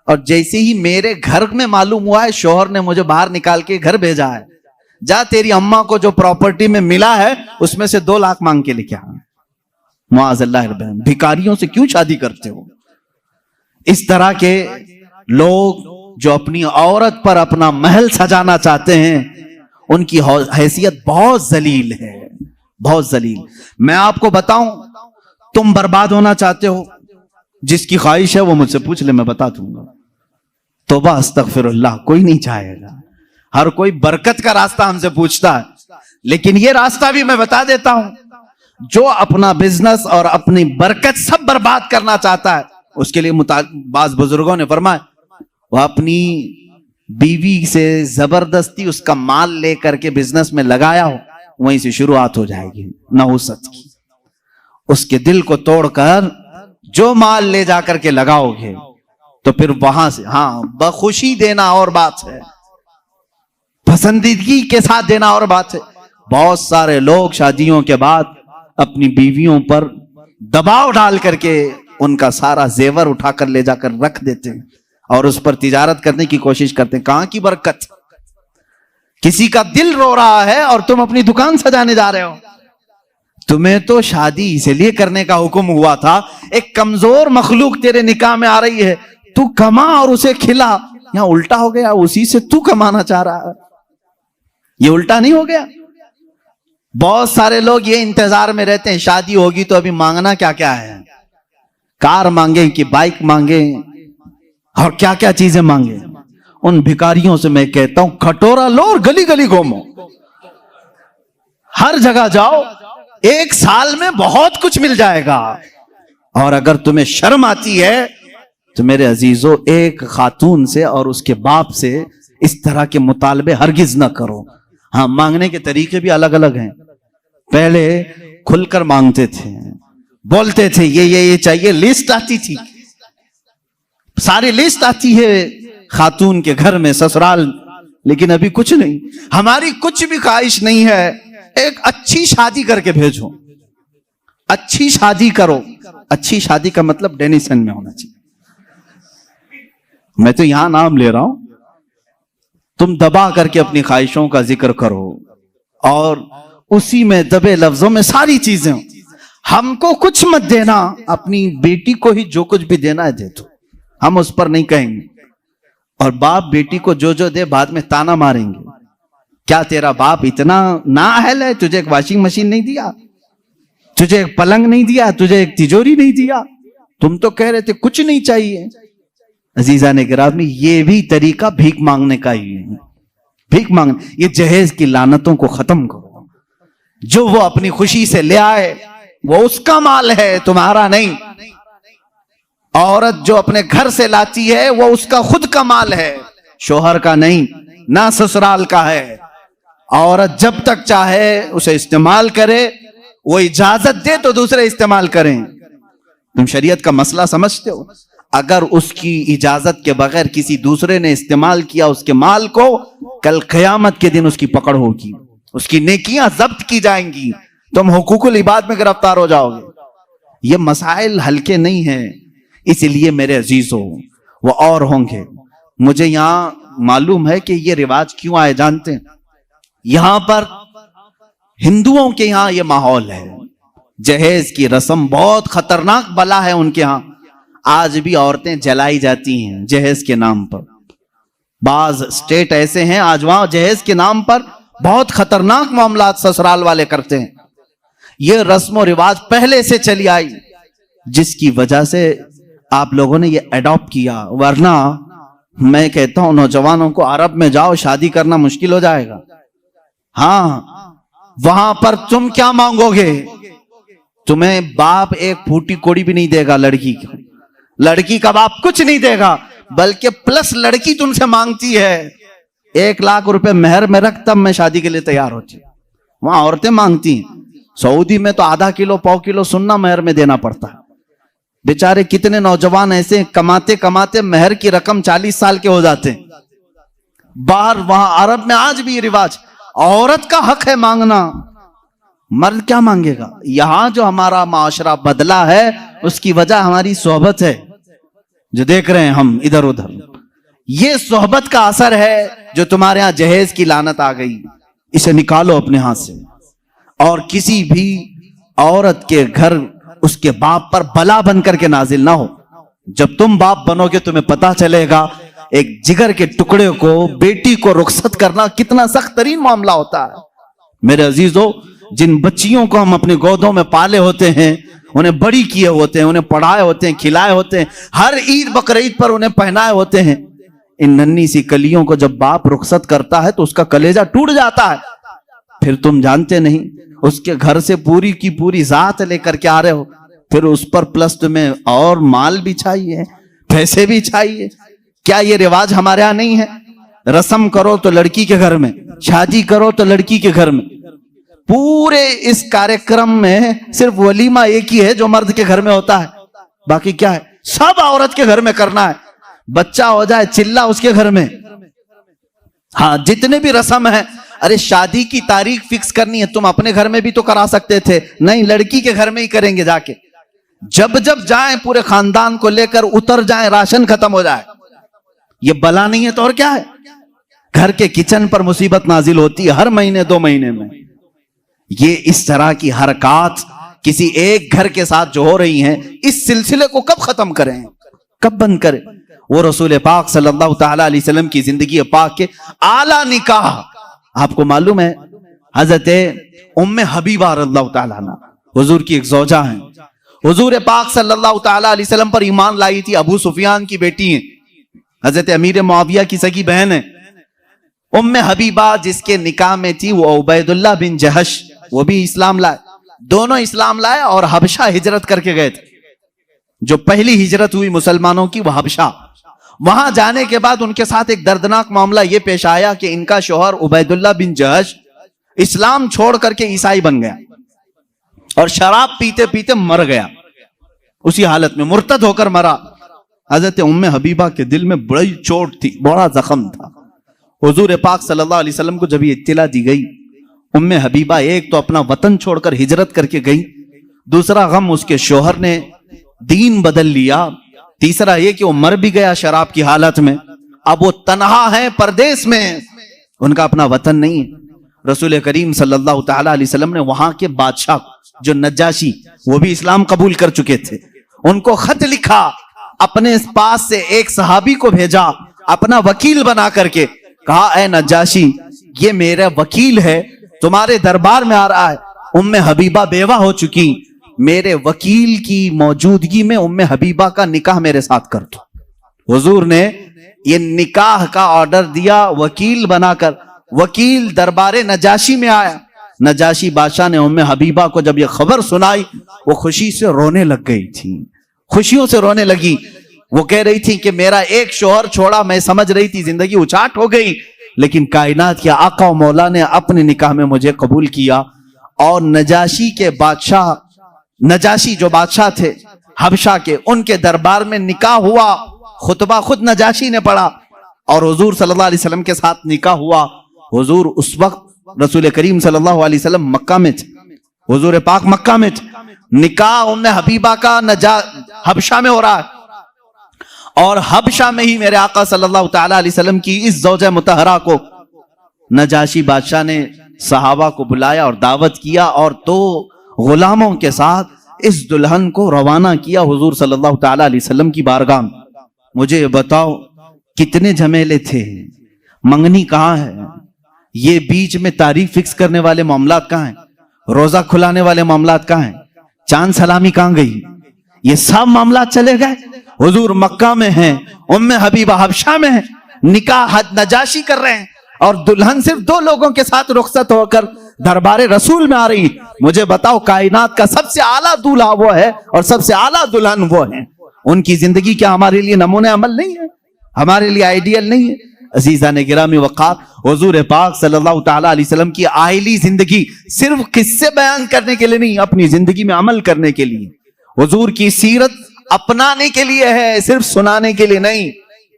Speaker 1: اور جیسے ہی میرے گھر میں معلوم ہوا ہے، شوہر نے مجھے باہر نکال کے گھر بھیجا ہے، جا تیری اماں کو جو پراپرٹی میں ملا ہے اس میں سے 2 لاکھ مانگ کے لے کے آ۔ معاذ اللہ ربنا، بھکاریوں سے کیوں شادی کرتے ہو؟ اس طرح کے لوگ جو اپنی عورت پر اپنا محل سجانا چاہتے ہیں، ان کی حیثیت بہت ذلیل ہے، بہت ذلیل۔ میں آپ کو بتاؤں، تم برباد ہونا چاہتے ہو، جس کی خواہش ہے وہ مجھ سے پوچھ لے، میں بتا دوں گا۔ توبہ استغفر اللہ، کوئی نہیں چاہے گا، ہر کوئی برکت کا راستہ ہم سے پوچھتا ہے، لیکن یہ راستہ بھی میں بتا دیتا ہوں، جو اپنا بزنس اور اپنی برکت سب برباد کرنا چاہتا ہے، اس کے لیے بعض بزرگوں نے فرمایا وہ اپنی بیوی سے زبردستی اس کا مال لے کر کے بزنس میں لگایا ہو، وہیں سے شروعات ہو جائے گی نحوست کی۔ اس کے دل کو توڑ کر جو مال لے جا کر کے لگاؤ گے تو پھر وہاں سے، ہاں بخوشی دینا اور بات ہے، پسندیدگی کے ساتھ دینا اور بات ہے۔ بہت سارے لوگ شادیوں کے بعد اپنی بیویوں پر دباؤ ڈال کر کے ان کا سارا زیور اٹھا کر لے جا کر رکھ دیتے ہیں اور اس پر تجارت کرنے کی کوشش کرتے ہیں۔ کہاں کی برکت؟ کسی کا دل رو رہا ہے اور تم اپنی دکان سجانے جا رہے ہو. تمہیں تو شادی اسی لیے کرنے کا حکم ہوا تھا, ایک کمزور مخلوق تیرے نکاح میں آ رہی ہے, تو کما اور اسے کھلا. یہاں الٹا ہو گیا, اسی سے تو کمانا چاہ رہا ہے. یہ الٹا نہیں ہو گیا؟ بہت سارے لوگ یہ انتظار میں رہتے ہیں شادی ہوگی تو ابھی مانگنا کیا کیا ہے, کار مانگیں کہ بائک مانگیں اور کیا کیا چیزیں مانگیں. ان بھکاریوں سے میں کہتا ہوں کھٹورا لو اور گلی گلی گھومو, ہر جگہ جاؤ, 1 سال میں بہت کچھ مل جائے گا. اور اگر تمہیں شرم آتی ہے تو میرے عزیزو ایک خاتون سے اور اس کے باپ سے اس طرح کے مطالبے ہرگز نہ کرو. ہاں, مانگنے کے طریقے بھی الگ الگ ہیں. پہلے کھل کر مانگتے تھے, بولتے تھے یہ چاہیے, لسٹ آتی تھی, ساری لسٹ آتی ہے خاتون کے گھر میں سسرال. لیکن ابھی کچھ نہیں. ہماری کچھ بھی خواہش نہیں ہے, ایک اچھی شادی کر کے بھیجو, اچھی شادی کرو. اچھی شادی کا مطلب ڈینیسن میں ہونا چاہیے. میں تو یہاں نام لے رہا ہوں, تم دبا کر کے اپنی خواہشوں کا ذکر کرو اور اسی میں دبے لفظوں میں ساری چیزیں. ہم کو کچھ مت دینا, اپنی بیٹی کو ہی جو کچھ بھی دینا ہے دے دو, ہم اس پر نہیں کہیں گے. اور باپ بیٹی کو جو دے بعد میں تانا ماریں گے. کیا تیرا باپ اتنا نااہل ہے, تجھے ایک واشنگ مشین نہیں دیا, تجھے ایک پلنگ نہیں دیا, تجھے ایک تجوری نہیں دیا, تم تو کہہ رہے تھے کچھ نہیں چاہیے. عزیزان گرامی, یہ بھی طریقہ بھیک مانگنے کا ہی ہے. بھیک مانگنے, یہ جہیز کی لعنتوں کو ختم کرو. جو وہ اپنی خوشی سے لے آئے وہ اس کا مال ہے, تمہارا نہیں. عورت جو اپنے گھر سے لاتی ہے وہ اس کا خود کا مال ہے, شوہر کا نہیں, نہ سسرال کا ہے. عورت جب تک چاہے اسے استعمال کرے, وہ اجازت دے تو دوسرے استعمال کریں. تم شریعت کا مسئلہ سمجھتے ہو؟ اگر اس کی اجازت کے بغیر کسی دوسرے نے استعمال کیا اس کے مال کو, کل قیامت کے دن اس کی پکڑ ہوگی, اس کی نیکیاں ضبط کی جائیں گی, تم حقوق العباد میں گرفتار ہو جاؤ گے. یہ مسائل ہلکے نہیں ہیں. اس لیے میرے عزیزو وہ اور ہوں گے. مجھے یہاں معلوم ہے کہ یہ رواج کیوں آئے جانتے ہیں؟ یہاں پر ہندوؤں کے یہاں یہ ماحول ہے, جہیز کی رسم بہت خطرناک بلا ہے ان کے ہاں. آج بھی عورتیں جلائی جاتی ہیں جہیز کے نام پر. بعض اسٹیٹ ایسے ہیں آج وہاں جہیز کے نام پر بہت خطرناک معاملات سسرال والے کرتے ہیں. یہ رسم و رواج پہلے سے چلی آئی, جس کی وجہ سے آپ لوگوں نے یہ ایڈاپٹ کیا. ورنہ میں کہتا ہوں نوجوانوں کو عرب میں جاؤ, شادی کرنا مشکل ہو جائے گا. ہاں, وہاں پر تم کیا مانگو گے؟ تمہیں باپ ایک پھوٹی کوڑی بھی نہیں دے گا لڑکی کی. لڑکی کا باپ کچھ نہیں دے گا, بلکہ پلس لڑکی تم سے مانگتی ہے 1 لاکھ روپے مہر میں رکھ, تب میں شادی کے لیے تیار ہوتی. وہاں عورتیں مانگتی ہیں. سعودی میں تو آدھا کلو پاؤ کلو سننا مہر میں دینا پڑتا ہے. بیچارے کتنے نوجوان ایسے کماتے کماتے مہر کی رقم 40 سال کے ہو جاتے ہیں. باہر وہاں عرب میں آج بھی یہ رواج, عورت کا حق ہے مانگنا, مرد کیا مانگے گا. یہاں جو ہمارا معاشرہ بدلا ہے اس کی وجہ ہماری صحبت ہے, جو دیکھ رہے ہیں ہم ادھر ادھر. یہ صحبت کا اثر ہے جو تمہارے ہاں جہیز کی لعنت آ گئی. اسے نکالو اپنے ہاتھ سے. اور کسی بھی عورت کے گھر اس کے باپ پر بلا بن کر کے نازل نہ ہو. جب تم باپ بنو گے تمہیں پتا چلے گا ایک جگر کے ٹکڑے کو, بیٹی کو رخصت کرنا کتنا سخت ترین معاملہ ہوتا ہے. میرے عزیزو, جن بچیوں کو ہم اپنے گودوں میں پالے ہوتے ہیں, انہیں بڑی کیے ہوتے ہیں, انہیں پڑھائے ہوتے ہیں, کھلائے ہوتے ہیں, ہر عید بقرعید پر انہیں پہنائے ہوتے ہیں, ان ننھی سی کلیوں کو جب باپ رخصت کرتا ہے تو اس کا کلیجہ ٹوٹ جاتا ہے. پھر تم جانتے نہیں, اس کے گھر سے پوری کی پوری ذات لے کر کے آ رہے ہو, پھر اس پر پلس تمہیں اور مال بھی چاہیے, پیسے بھی چاہیے. کیا یہ رواج ہمارے ہاں نہیں ہے؟ رسم کرو تو لڑکی کے گھر میں, شادی کرو تو لڑکی کے گھر میں. پورے اس کارکرم میں صرف ولیمہ ایک ہی ہے جو مرد کے گھر میں ہوتا ہے, باقی کیا ہے سب عورت کے گھر میں کرنا ہے. بچہ ہو جائے چلہ اس کے گھر میں. ہاں, جتنے بھی رسم ہیں, ارے شادی کی تاریخ فکس کرنی ہے, تم اپنے گھر میں بھی تو کرا سکتے تھے, نہیں لڑکی کے گھر میں ہی کریں گے جا کے. جب جب جائیں پورے خاندان کو لے کر اتر جائیں, راشن ختم ہو جائے. یہ بلا نہیں ہے تو اور کیا ہے؟ گھر کے کچن پر مصیبت نازل ہوتی ہے ہر مہینے 2 مہینے میں. یہ اس طرح کی حرکات کسی ایک گھر کے ساتھ جو ہو رہی ہیں، اس سلسلے کو کب ختم کریں، کب بند کریں؟ وہ رسول پاک صلی اللہ تعالی علیہ وسلم کی زندگی پاک کے اعلیٰ نکاح. آپ کو معلوم ہے حضرت ام حبیبہ رضی اللہ تعالیٰ عنہ حضور کی ایک زوجہ ہیں، حضور پاک صلی اللہ تعالی علیہ وسلم پر ایمان لائی تھی. ابو سفیان کی بیٹی ہیں، حضرت امیر معاویہ کی سگی بہن ہے. ام حبیبہ جس کے نکاح میں تھی وہ عبید اللہ بن جہش، وہ بھی اسلام لائے. دونوں اسلام لائے اور حبشہ ہجرت کر کے گئے تھے. جو پہلی ہجرت ہوئی مسلمانوں کی وہ حبشہ. وہاں جانے کے بعد ان کے ساتھ ایک دردناک معاملہ یہ پیش آیا کہ ان کا شوہر عبید اللہ بن جہش اسلام چھوڑ کر کے عیسائی بن گیا اور شراب پیتے پیتے مر گیا. اسی حالت میں مرتد ہو کر مرا. حضرت ام حبیبہ کے دل میں بڑی چوٹ تھی، بڑا زخم تھا. حضور پاک صلی اللہ علیہ وسلم کو جب یہ اطلاع دی گئی، ام حبیبہ ایک تو اپنا وطن چھوڑ کر ہجرت کر کے گئی، دوسرا غم اس کے شوہر نے دین بدل لیا، تیسرا یہ کہ وہ مر بھی گیا شراب کی حالت میں. اب وہ تنہا ہیں، پردیس میں، ان کا اپنا وطن نہیں ہے. رسول کریم صلی اللہ تعالی علیہ وسلم نے وہاں کے بادشاہ جو نجاشی، وہ بھی اسلام قبول کر چکے تھے، ان کو خط لکھا، اپنے پاس سے ایک صحابی کو بھیجا اپنا وکیل بنا کر کے. کہا اے نجاشی، یہ میرا وکیل ہے، تمہارے دربار میں آ رہا ہے. ام حبیبہ بیوہ ہو چکی، میرے وکیل کی موجودگی میں ام حبیبہ کا نکاح میرے ساتھ کر دو. حضور نے یہ نکاح کا آرڈر دیا وکیل بنا کر. وکیل دربار نجاشی میں آیا. نجاشی بادشاہ نے ام حبیبہ کو جب یہ خبر سنائی، وہ خوشی سے رونے لگ گئی تھی، خوشیوں سے رونے لگی. وہ کہہ رہی تھی کہ میرا ایک شوہر چھوڑا، میں سمجھ رہی تھی زندگی اچاٹ ہو گئی، لیکن کائنات کے آقا و مولا نے اپنے نکاح میں مجھے قبول کیا. اور نجاشی کے بادشاہ، نجاشی جو بادشاہ تھے حبشہ کے، ان کے دربار میں نکاح ہوا. خطبہ خود نجاشی نے پڑھا اور حضور صلی اللہ علیہ وسلم کے ساتھ نکاح ہوا. حضور اس وقت رسول کریم صلی اللہ علیہ وسلم مکہ میں تھے، حضور پاک مکہ میں تھے. نکاح ام حبیبہ کا حبشہ میں ہو رہا ہے، اور حبشہ میں ہی میرے آقا صلی اللہ تعالی علیہ وسلم کی اس زوجہ مطہرہ کو نجاشی بادشاہ نے صحابہ کو بلایا اور دعوت کیا، اور 2 غلاموں کے ساتھ اس دلہن کو روانہ کیا حضور صلی اللہ تعالی علیہ وسلم کی بارگاہ میں. مجھے یہ بتاؤ کتنے جھمیلے تھے، منگنی کہاں ہے، یہ بیچ میں تاریخ فکس کرنے والے معاملات کہاں ہیں، روزہ کھلانے والے معاملات کہاں ہیں، چاند سلامی کہاں گئی، یہ سب معاملات چلے گئے. حضور مکہ میں ہیں، ام حبیبہ حبشہ میں ہیں، نکاح نجاشی کر رہے ہیں، اور دلہن صرف 2 لوگوں کے ساتھ رخصت ہو کر دربار رسول میں آ رہی. مجھے بتاؤ کائنات کا سب سے اعلیٰ دولہا وہ ہے اور سب سے اعلیٰ دلہن وہ ہیں. ان کی زندگی کیا ہمارے لیے نمونہ عمل نہیں ہے، ہمارے لیے آئیڈیل نہیں ہے؟ عزیزان گرامی وقار، حضور پاک صلی اللہ تعالی علیہ وسلم کی آئلی زندگی صرف قصے بیان کرنے کے لیے نہیں، اپنی زندگی میں عمل کرنے کے لیے. حضور کی سیرت اپنانے کے لیے ہے، صرف سنانے کے لیے نہیں.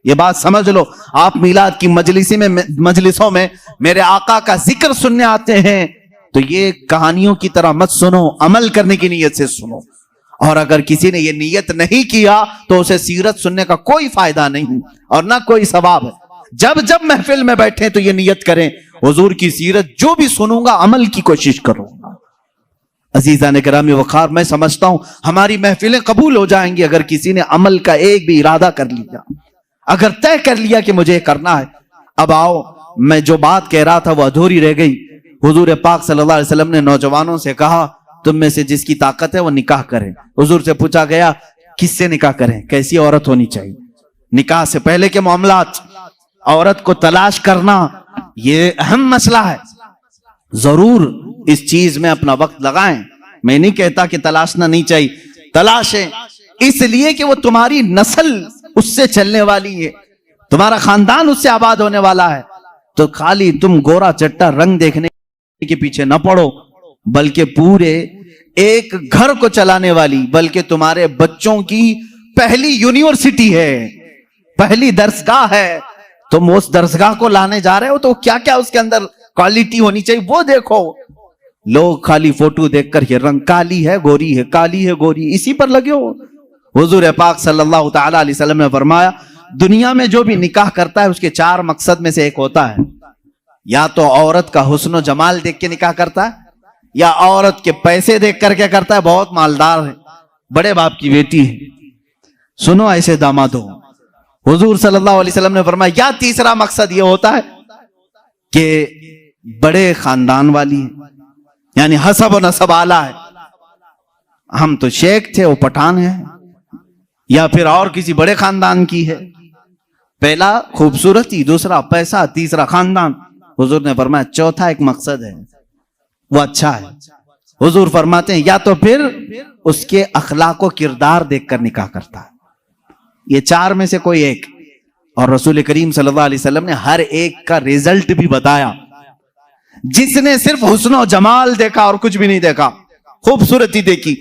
Speaker 1: یہ بات سمجھ لو. آپ میلاد کی مجلسوں میں میرے آقا کا ذکر سننے آتے ہیں تو یہ کہانیوں کی طرح مت سنو، عمل کرنے کی نیت سے سنو. اور اگر کسی نے یہ نیت نہیں کیا تو اسے سیرت سننے کا کوئی فائدہ نہیں اور نہ کوئی ثواب ہے. جب محفل میں بیٹھیں تو یہ نیت کریں، حضور کی سیرت جو بھی سنوں گا عمل کی کوشش کروں گا. عزیزان کرام وقار، میں سمجھتا ہوں ہماری محفلیں قبول ہو جائیں گی اگر کسی نے عمل کا ایک بھی ارادہ کر لیا، اگر طے کر لیا کہ مجھے کرنا ہے. اب آؤ، میں جو بات کہہ رہا تھا وہ ادھوری رہ گئی. حضور پاک صلی اللہ علیہ وسلم نے نوجوانوں سے کہا تم میں سے جس کی طاقت ہے وہ نکاح کریں. حضور سے پوچھا گیا کس سے نکاح کریں، کیسی عورت ہونی چاہیے. نکاح سے پہلے کے معاملات، عورت کو تلاش کرنا یہ اہم مسئلہ ہے. ضرور اس چیز میں اپنا وقت لگائیں. میں نہیں کہتا کہ تلاشنا نہیں چاہیے، تلاشیں، اس لیے کہ وہ تمہاری نسل اس سے چلنے والی ہے، تمہارا خاندان اس سے آباد ہونے والا ہے. تو خالی تم گورا چٹا رنگ دیکھنے کے پیچھے نہ پڑو، بلکہ پورے ایک گھر کو چلانے والی، بلکہ تمہارے بچوں کی پہلی یونیورسٹی ہے، پہلی درسگاہ ہے. تم اس درسگاہ کو لانے جا رہے ہو تو کیا کیا اس کے اندر کوالٹی ہونی چاہیے وہ دیکھو. لوگ خالی فوٹو دیکھ کر یہ رنگ کالی ہے گوری ہے، کالی ہے گوری، اسی پر لگے ہو. حضور پاک صلی اللہ تعالی علیہ وسلم نے فرمایا دنیا میں جو بھی نکاح کرتا ہے اس کے 4 مقصد میں سے ایک ہوتا ہے، یا تو عورت کا حسن و جمال دیکھ کے نکاح کرتا ہے، یا عورت کے پیسے دیکھ کر کے کرتا ہے، بہت مالدار ہے، بڑے باپ کی بیٹی ہے، سنو ایسے داماد ہو۔ حضور صلی اللہ علیہ وسلم نے فرمایا یا تیسرا مقصد یہ ہوتا ہے کہ بڑے خاندان والی ہے، یعنی حسب و نسب اعلیٰ ہے، ہم تو شیخ تھے وہ پٹھان ہے، یا پھر اور کسی بڑے خاندان کی ہے۔ پہلا خوبصورتی، دوسرا پیسہ، تیسرا خاندان۔ حضور نے فرمایا چوتھا ایک مقصد ہے، وہ اچھا ہے۔ حضور فرماتے ہیں یا تو پھر اس کے اخلاق و کردار دیکھ کر نکاح کرتا ہے، یہ 4 میں سے کوئی ایک۔ اور رسول کریم صلی اللہ علیہ وسلم نے ہر ایک کا ریزلٹ بھی بتایا۔ جس نے صرف حسن و جمال دیکھا اور کچھ بھی نہیں دیکھا، خوبصورتی دیکھی،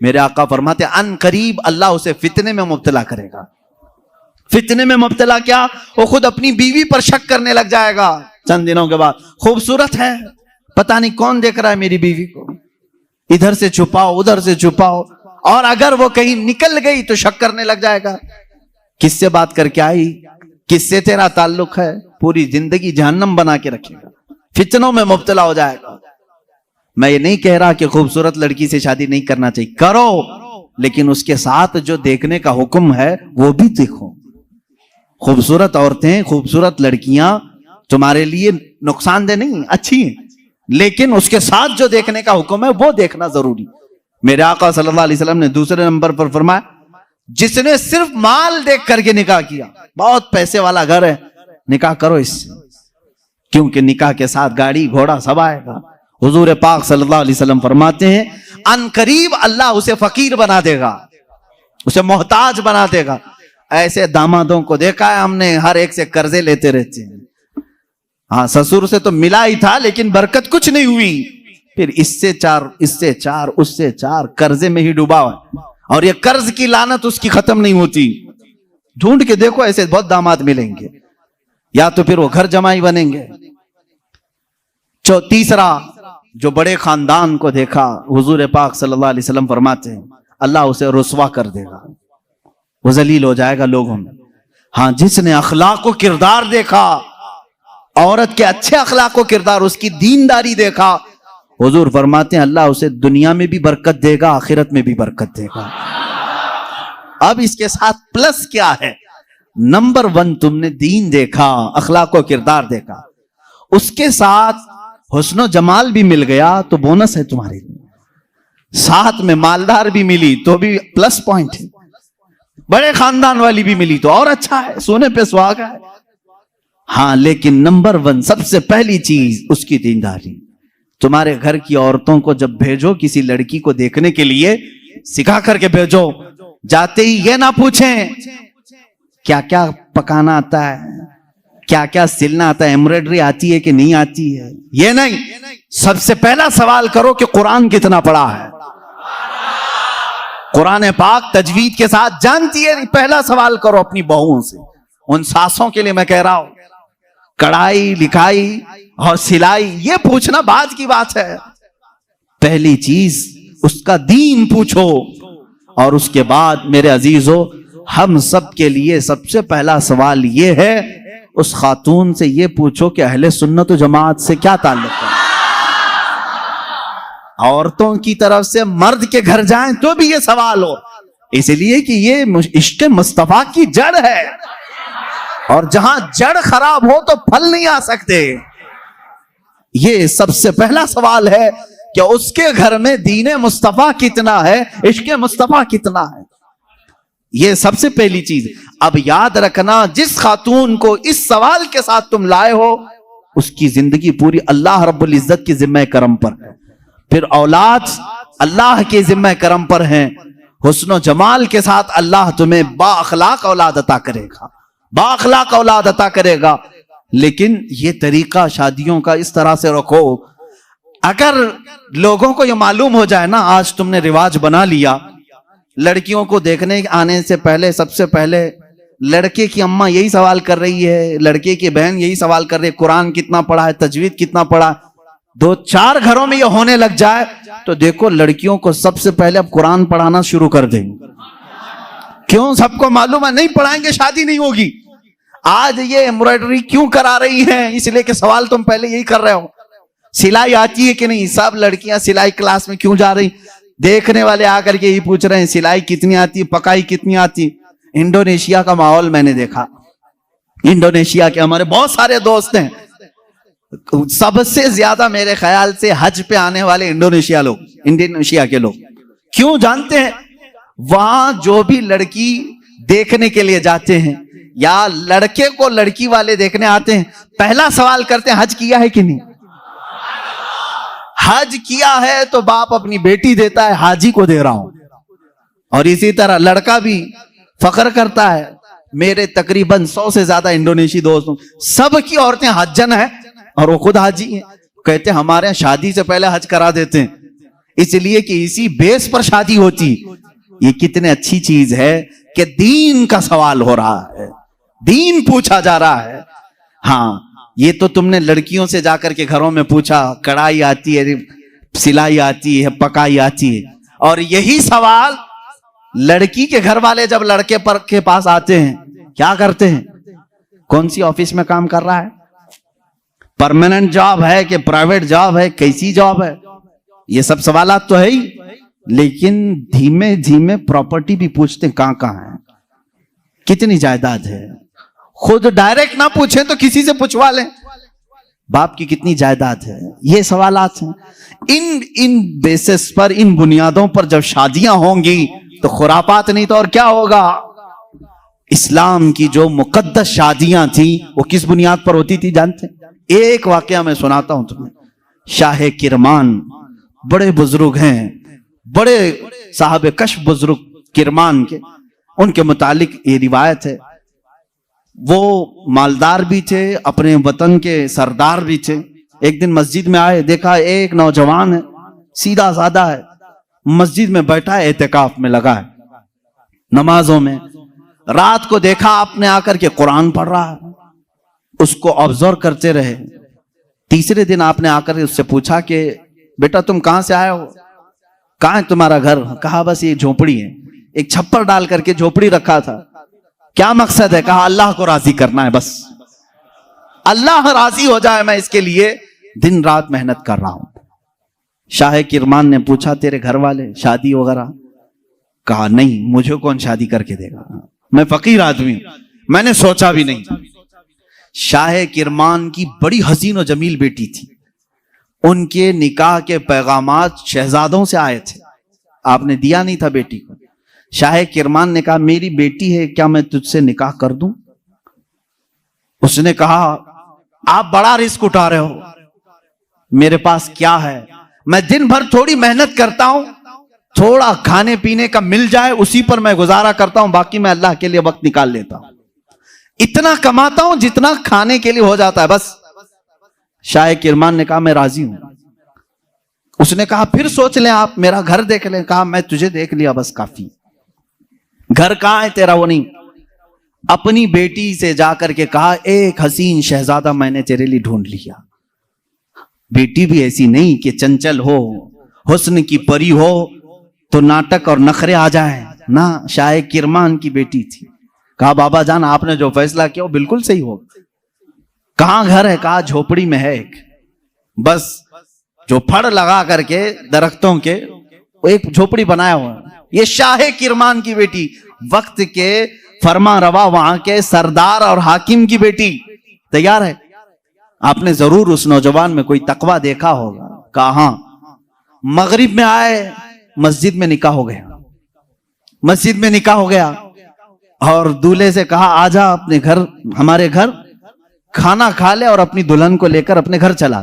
Speaker 1: میرے آقا فرماتے ہیں ان قریب اللہ اسے فتنے میں مبتلا کرے گا۔ فتنے میں مبتلا کیا؟ وہ خود اپنی بیوی پر شک کرنے لگ جائے گا چند دنوں کے بعد، خوبصورت ہے، پتہ نہیں کون دیکھ رہا ہے میری بیوی کو، ادھر سے چھپاؤ ادھر سے چھپاؤ، اور اگر وہ کہیں نکل گئی تو شک کرنے لگ جائے گا، کس سے بات کر کے آئی، کس سے تیرا تعلق ہے، پوری زندگی جہنم بنا کے رکھے گا، فتنوں میں مبتلا ہو جائے گا۔ میں یہ نہیں کہہ رہا کہ خوبصورت لڑکی سے شادی نہیں کرنا چاہیے، کرو، لیکن اس کے ساتھ جو دیکھنے کا حکم ہے وہ بھی دیکھو۔ خوبصورت عورتیں، خوبصورت لڑکیاں تمہارے لیے نقصان دہ نہیں، اچھی ہیں، لیکن اس کے ساتھ جو دیکھنے کا حکم ہے وہ دیکھنا ضروری۔ میرے آقا صلی اللہ علیہ وسلم نے دوسرے نمبر پر فرمایا جس نے صرف مال دیکھ کر کے نکاح کیا، بہت پیسے والا گھر ہے، نکاح کرو اس سے، کیونکہ نکاح کے ساتھ گاڑی گھوڑا سب آئے گا۔ حضور پاک صلی اللہ علیہ وسلم فرماتے ہیں ان قریب اللہ اسے فقیر بنا دے گا، اسے محتاج بنا دے گا۔ ایسے دامادوں کو دیکھا ہے ہم نے، ہر ایک سے قرضے لیتے رہتے ہیں، ہاں سسر سے تو ملا ہی تھا لیکن برکت کچھ نہیں ہوئی، پھر اس سے 4 اس سے 4 اس سے 4 قرضے میں ہی ڈوبا ہے، اور یہ قرض کی لعنت اس کی ختم نہیں ہوتی۔ ڈھونڈ کے دیکھو ایسے بہت داماد ملیں گے، یا تو پھر وہ گھر جمائی بنیں گے۔ تیسرا جو بڑے خاندان کو دیکھا، حضور پاک صلی اللہ علیہ وسلم فرماتے ہیں اللہ اسے رسوا کر دے گا، وہ ذلیل ہو جائے گا لوگوں میں۔ ہاں جس نے اخلاق و کردار دیکھا، عورت کے اچھے اخلاق و کردار، اس کی دینداری دیکھا، حضور فرماتے ہیں اللہ اسے دنیا میں بھی برکت دے گا، آخرت میں بھی برکت دے گا۔ اب اس کے ساتھ پلس کیا ہے؟ نمبر 1 تم نے دین دیکھا، اخلاق و کردار دیکھا، اس کے ساتھ حسن و جمال بھی مل گیا تو بونس ہے تمہارے لیے، ساتھ میں مالدار بھی ملی تو بھی پلس پوائنٹ ہے، بڑے خاندان والی بھی ملی تو اور اچھا ہے، سونے پہ سہاگا ہے۔ ہاں لیکن نمبر 1 سب سے پہلی چیز اس کی دینداری۔ تمہارے گھر کی عورتوں کو جب بھیجو کسی لڑکی کو دیکھنے کے لیے، سکھا کر کے بھیجو، جاتے ہی یہ نہ پوچھیں کیا کیا پکانا آتا ہے، کیا کیا سلنا آتا ہے، ایمبرائڈری آتی ہے کہ نہیں آتی ہے، یہ نہیں، سب سے پہلا سوال کرو کہ قرآن کتنا پڑھا ہے، قرآن پاک تجوید کے ساتھ جانتی ہے؟ پہلا سوال کرو اپنی بہوؤں سے، ان ساسوں کے لیے میں کہہ رہا ہوں، کڑھائی لکھائی اور سلائی یہ پوچھنا بعد کی بات ہے، پہلی چیز اس کا دین پوچھو۔ اور اس کے بعد میرے عزیزو، ہم سب کے لیے سب سے پہلا سوال یہ ہے، اس خاتون سے یہ پوچھو کہ اہل سنت و جماعت سے کیا تعلق ہے۔ عورتوں کی طرف سے مرد کے گھر جائیں تو بھی یہ سوال ہو، اس لیے کہ یہ عشق مصطفیٰ کی جڑ ہے، اور جہاں جڑ خراب ہو تو پھل نہیں آ سکتے۔ یہ سب سے پہلا سوال ہے کہ اس کے گھر میں دین مصطفیٰ کتنا ہے، عشق مصطفیٰ کتنا ہے، یہ سب سے پہلی چیز۔ اب یاد رکھنا جس خاتون کو اس سوال کے ساتھ تم لائے ہو، اس کی زندگی پوری اللہ رب العزت کی ذمہ کرم پر ہے، پھر اولاد اللہ کے ذمہ کرم پر ہیں، حسن و جمال کے ساتھ اللہ تمہیں با اخلاق اولاد عطا کرے گا، با اخلاق اولاد عطا کرے گا۔ لیکن یہ طریقہ شادیوں کا اس طرح سے رکھو، اگر لوگوں کو یہ معلوم ہو جائے نا، آج تم نے رواج بنا لیا، لڑکیوں کو دیکھنے آنے سے پہلے سب سے پہلے لڑکے کی اماں یہی سوال کر رہی ہے، لڑکے کی بہن یہی سوال کر رہی ہے، قرآن کتنا پڑھا ہے، تجوید کتنا پڑھا ہے۔ 2-4 گھروں میں یہ ہونے لگ جائے تو دیکھو لڑکیوں کو سب سے پہلے اب قرآن پڑھانا شروع کر دیں، کیوں؟ سب کو معلوم ہے نہیں پڑھائیں گے شادی نہیں ہوگی. آج یہ ایمبرائڈری کیوں کرا رہی ہیں؟ اس لیے کہ سوال تم پہلے یہی کر رہے ہو. سلائی آتی ہے کہ نہیں؟ سب لڑکیاں سلائی کلاس میں کیوں جا رہی؟ دیکھنے والے آ کر کے یہی پوچھ رہے ہیں سلائی کتنی آتی، پکائی کتنی آتی. انڈونیشیا کا ماحول میں نے دیکھا. انڈونیشیا کے ہمارے بہت سارے دوست ہیں. سب سے زیادہ میرے خیال سے حج پہ آنے والے انڈونیشیا کے لوگ. کیوں جانتے ہیں؟ وہاں جو بھی لڑکی دیکھنے کے لیے جاتے ہیں یا لڑکے کو لڑکی والے دیکھنے آتے ہیں، پہلا سوال کرتے ہیں حج کیا ہے کہ نہیں. حج کیا ہے تو باپ اپنی بیٹی دیتا ہے، حاجی کو دے رہا ہوں. اور اسی طرح لڑکا بھی فخر کرتا ہے. میرے تقریباً 100 سے زیادہ انڈونیشی دوست، سب کی عورتیں حجن ہیں اور وہ خود حاجی ہیں. کہتے ہیں ہمارے یہاں شادی سے پہلے حج کرا دیتے ہیں، اس لیے کہ اسی بیس پر شادی ہوتی. یہ کتنے اچھی چیز ہے کہ دین کا سوال ہو رہا ہے، دین پوچھا جا رہا ہے. ہاں یہ تو تم نے لڑکیوں سے جا کر کے گھروں میں پوچھا کڑھائی آتی ہے، سلائی آتی ہے، پکائی آتی ہے. اور یہی سوال لڑکی کے گھر والے جب لڑکے کے پاس آتے ہیں کیا کرتے ہیں؟ کون سی آفس میں کام کر رہا ہے، پرماننٹ جاب ہے کہ پرائیویٹ جاب ہے، کیسی جاب ہے، یہ سب سوالات تو ہے ہی. لیکن دھیمے دھیمے پراپرٹی بھی پوچھتے ہیں کہاں کہاں ہے، کتنی جائیداد ہے. خود ڈائریکٹ نہ پوچھیں تو کسی سے پوچھوا لیں باپ کی کتنی جائیداد ہے. یہ سوالات ہیں. ان بیسس پر، ان بنیادوں پر جب شادیاں ہوں گی تو خرافات نہیں تو اور کیا ہوگا. اسلام کی جو مقدس شادیاں تھیں وہ کس بنیاد پر ہوتی تھی جانتے ہیں؟ ایک واقعہ میں سناتا ہوں تمہیں. شاہ کرمان بڑے بزرگ ہیں، بڑے صاحب کشف بزرگ کرمان کے، ان کے متعلق یہ روایت ہے. وہ مالدار بھی تھے، اپنے وطن کے سردار بھی تھے. ایک دن مسجد میں آئے، دیکھا ایک نوجوان ہے، سیدھا سادہ ہے، مسجد میں بیٹھا ہے، اعتکاف میں لگا ہے، نمازوں میں. رات کو دیکھا آپ نے آ کر کے قرآن پڑھ رہا ہے. اس کو آبزرو کرتے رہے. تیسرے دن آپ نے آ کر اس سے پوچھا کہ بیٹا تم کہاں سے آئے ہو، کہاں ہے تمہارا گھر؟ کہا بس یہ جھونپڑی ہے. ایک چھپر ڈال کر کے جھونپڑی رکھا تھا. کیا مقصد ہے؟ کہا اللہ کو راضی کرنا ہے، بس اللہ راضی ہو جائے، میں اس کے لیے دن رات محنت کر رہا ہوں. شاہ کرمان نے پوچھا تیرے گھر والے شادی وغیرہ؟ کہا نہیں، مجھے کون شادی کر کے دے گا، میں فقیر آدمی ہوں، میں نے سوچا بھی نہیں. شاہ کرمان کی بڑی حسین و جمیل بیٹی تھی. ان کے نکاح کے پیغامات شہزادوں سے آئے تھے، آپ نے دیا نہیں تھا بیٹی کو. شاہ کرمان نے کہا میری بیٹی ہے، کیا میں تجھ سے نکاح کر دوں؟ اس نے کہا آپ بڑا رسک اٹھا رہے ہو، میرے پاس کیا ہے، میں دن بھر تھوڑی محنت کرتا ہوں، تھوڑا کھانے پینے کا مل جائے اسی پر میں گزارا کرتا ہوں، باقی میں اللہ کے لیے وقت نکال لیتا ہوں، اتنا کماتا ہوں جتنا کھانے کے لیے ہو جاتا ہے بس. شاہ کرمان نے کہا میں راضی ہوں. اس نے کہا پھر سوچ لیں، آپ میرا گھر دیکھ لیں. کہا میں تجھے دیکھ لیا بس کافی. گھر کہاں ہے تیرا؟ وہ نہیں. اپنی بیٹی سے جا کر کے کہا ایک حسین شہزادہ میں نے تیرے لیے ڈھونڈ لیا. بیٹی بھی ایسی نہیں کہ چنچل ہو، حسن کی پری ہو تو ناٹک اور نخرے آ جائیں نہ. شاہ کرمان کی بیٹی تھی. کہا بابا جان آپ نے جو فیصلہ کیا وہ بالکل صحیح ہو. کہاں گھر ہے؟ کہا جھوپڑی میں ہے ایک، بس جو پھڑ لگا کر کے درختوں کے ایک جھوپڑی بنایا ہوا. یہ شاہ کرمان کی بیٹی، وقت کے فرما روا وہاں کے سردار اور حاکم کی بیٹی تیار ہے. آپ نے ضرور اس نوجوان میں کوئی تقوی دیکھا ہوگا. کہا ہاں. مغرب میں آئے، مسجد میں نکاح ہو گیا. مسجد میں نکاح ہو گیا اور دولہے سے کہا آجا اپنے گھر، ہمارے گھر کھانا کھا لے، اور اپنی دلہن کو لے کر اپنے گھر چلا.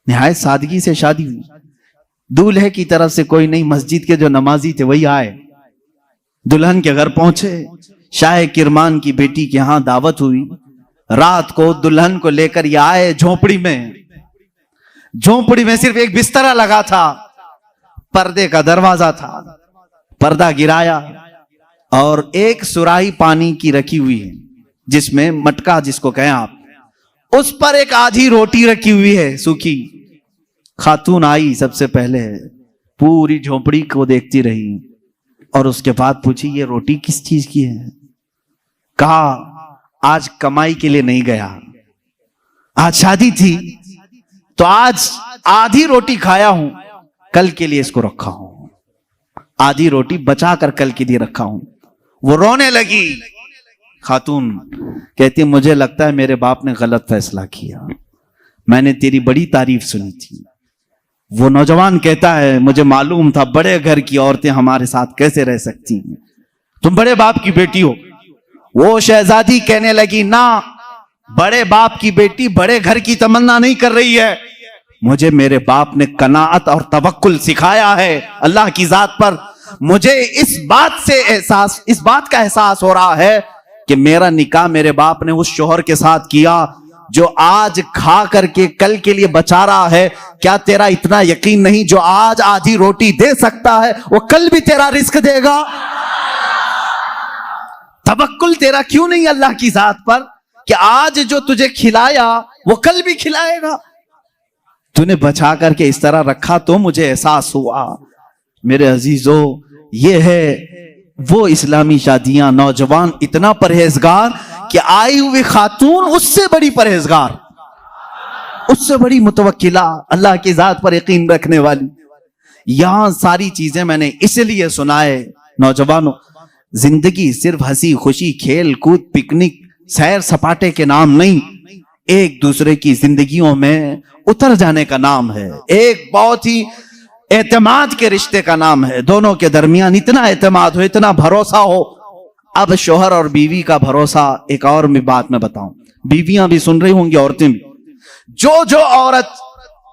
Speaker 1: نہایت سادگی سے شادی ہوئی. دولہے کی طرف سے کوئی نہیں، مسجد کے جو نمازی تھے وہی آئے. دلہن کے گھر پہنچے، شاہ کرمان کی بیٹی کے ہاں دعوت ہوئی. رات کو دلہن کو لے کر یہ آئے جھونپڑی میں. جھونپڑی میں صرف ایک بسترا لگا تھا، پردے کا دروازہ تھا، پردہ گرایا اور ایک سراہی پانی کی رکھی ہوئی ہے جس میں مٹکا جس کو کہیں آپ، اس پر ایک آدھی روٹی رکھی ہوئی ہے سوکھی. خاتون آئی سب سے پہلے، پوری جھونپڑی کو دیکھتی رہی. اور اس کے بعد پوچھی یہ روٹی کس چیز کی ہے؟ کہا آج کمائی کے لیے نہیں گیا، آج شادی تھی تو آج آدھی روٹی کھایا ہوں، کل کے لیے اس کو رکھا ہوں، آدھی روٹی بچا کر کل کے لیے رکھا ہوں۔ وہ رونے لگی خاتون، کہتی مجھے لگتا ہے میرے باپ نے غلط فیصلہ کیا، میں نے تیری بڑی تعریف سنی تھی۔ وہ نوجوان کہتا ہے مجھے معلوم تھا بڑے گھر کی عورتیں ہمارے ساتھ کیسے رہ سکتی ہیں، تم بڑے باپ کی بیٹی ہو۔ وہ شہزادی کہنے لگی نہ، بڑے باپ کی بیٹی بڑے گھر کی تمنا نہیں کر رہی ہے، مجھے میرے باپ نے قناعت اور توکل سکھایا ہے اللہ کی ذات پر۔ مجھے اس بات کا احساس ہو رہا ہے کہ میرا نکاح میرے باپ نے اس شوہر کے ساتھ کیا جو آج کھا کر کے کل کے لیے بچا رہا ہے۔ کیا تیرا اتنا یقین نہیں جو آج آدھی روٹی دے سکتا ہے وہ کل بھی تیرا رزق دے گا؟ توکل تیرا کیوں نہیں اللہ کی ذات پر کہ آج جو تجھے کھلایا وہ کل بھی کھلائے گا؟ تو نے بچا کر کے اس طرح رکھا تو مجھے احساس ہوا۔ میرے عزیزو، یہ ہے وہ اسلامی شادیاں، نوجوان اتنا پرہیزگار کہ آئی ہوئی خاتون اس سے بڑی پرہیزگار، اس سے بڑی متوکلہ، اللہ کی ذات پر یقین رکھنے والی۔ یہاں ساری چیزیں میں نے اس لیے سنائے نوجوانوں، زندگی صرف ہنسی خوشی کھیل کود پکنک سیر سپاٹے کے نام نہیں، ایک دوسرے کی زندگیوں میں اتر جانے کا نام ہے، ایک بہت ہی اعتماد کے رشتے کا نام ہے، دونوں کے درمیان اتنا اعتماد ہو، اتنا بھروسہ ہو۔ اب شوہر اور بیوی کا بھروسہ، ایک اور بات میں بتاؤں، بیویاں بھی سن رہی ہوں گی، عورتیں بھی، جو عورت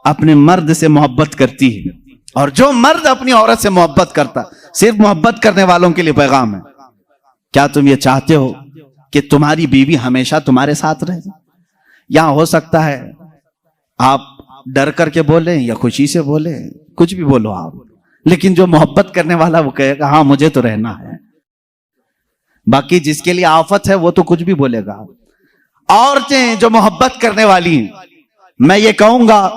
Speaker 1: اپنے مرد سے محبت کرتی ہے اور جو مرد اپنی عورت سے محبت کرتا، صرف محبت کرنے والوں کے لیے پیغام ہے، کیا تم یہ چاہتے ہو کہ تمہاری بیوی ہمیشہ تمہارے ساتھ رہے؟ یہاں ہو سکتا ہے آپ ڈر کر کے بولیں یا خوشی سے بولیں، کچھ بھی بولو آپ، لیکن جو محبت کرنے والا وہ کہے گا ہاں مجھے تو رہنا ہے۔ باقی جس کے لیے آفت ہے وہ تو کچھ بھی بولے گا۔ عورتیں جو محبت کرنے والی ہیں، میں یہ کہوں گا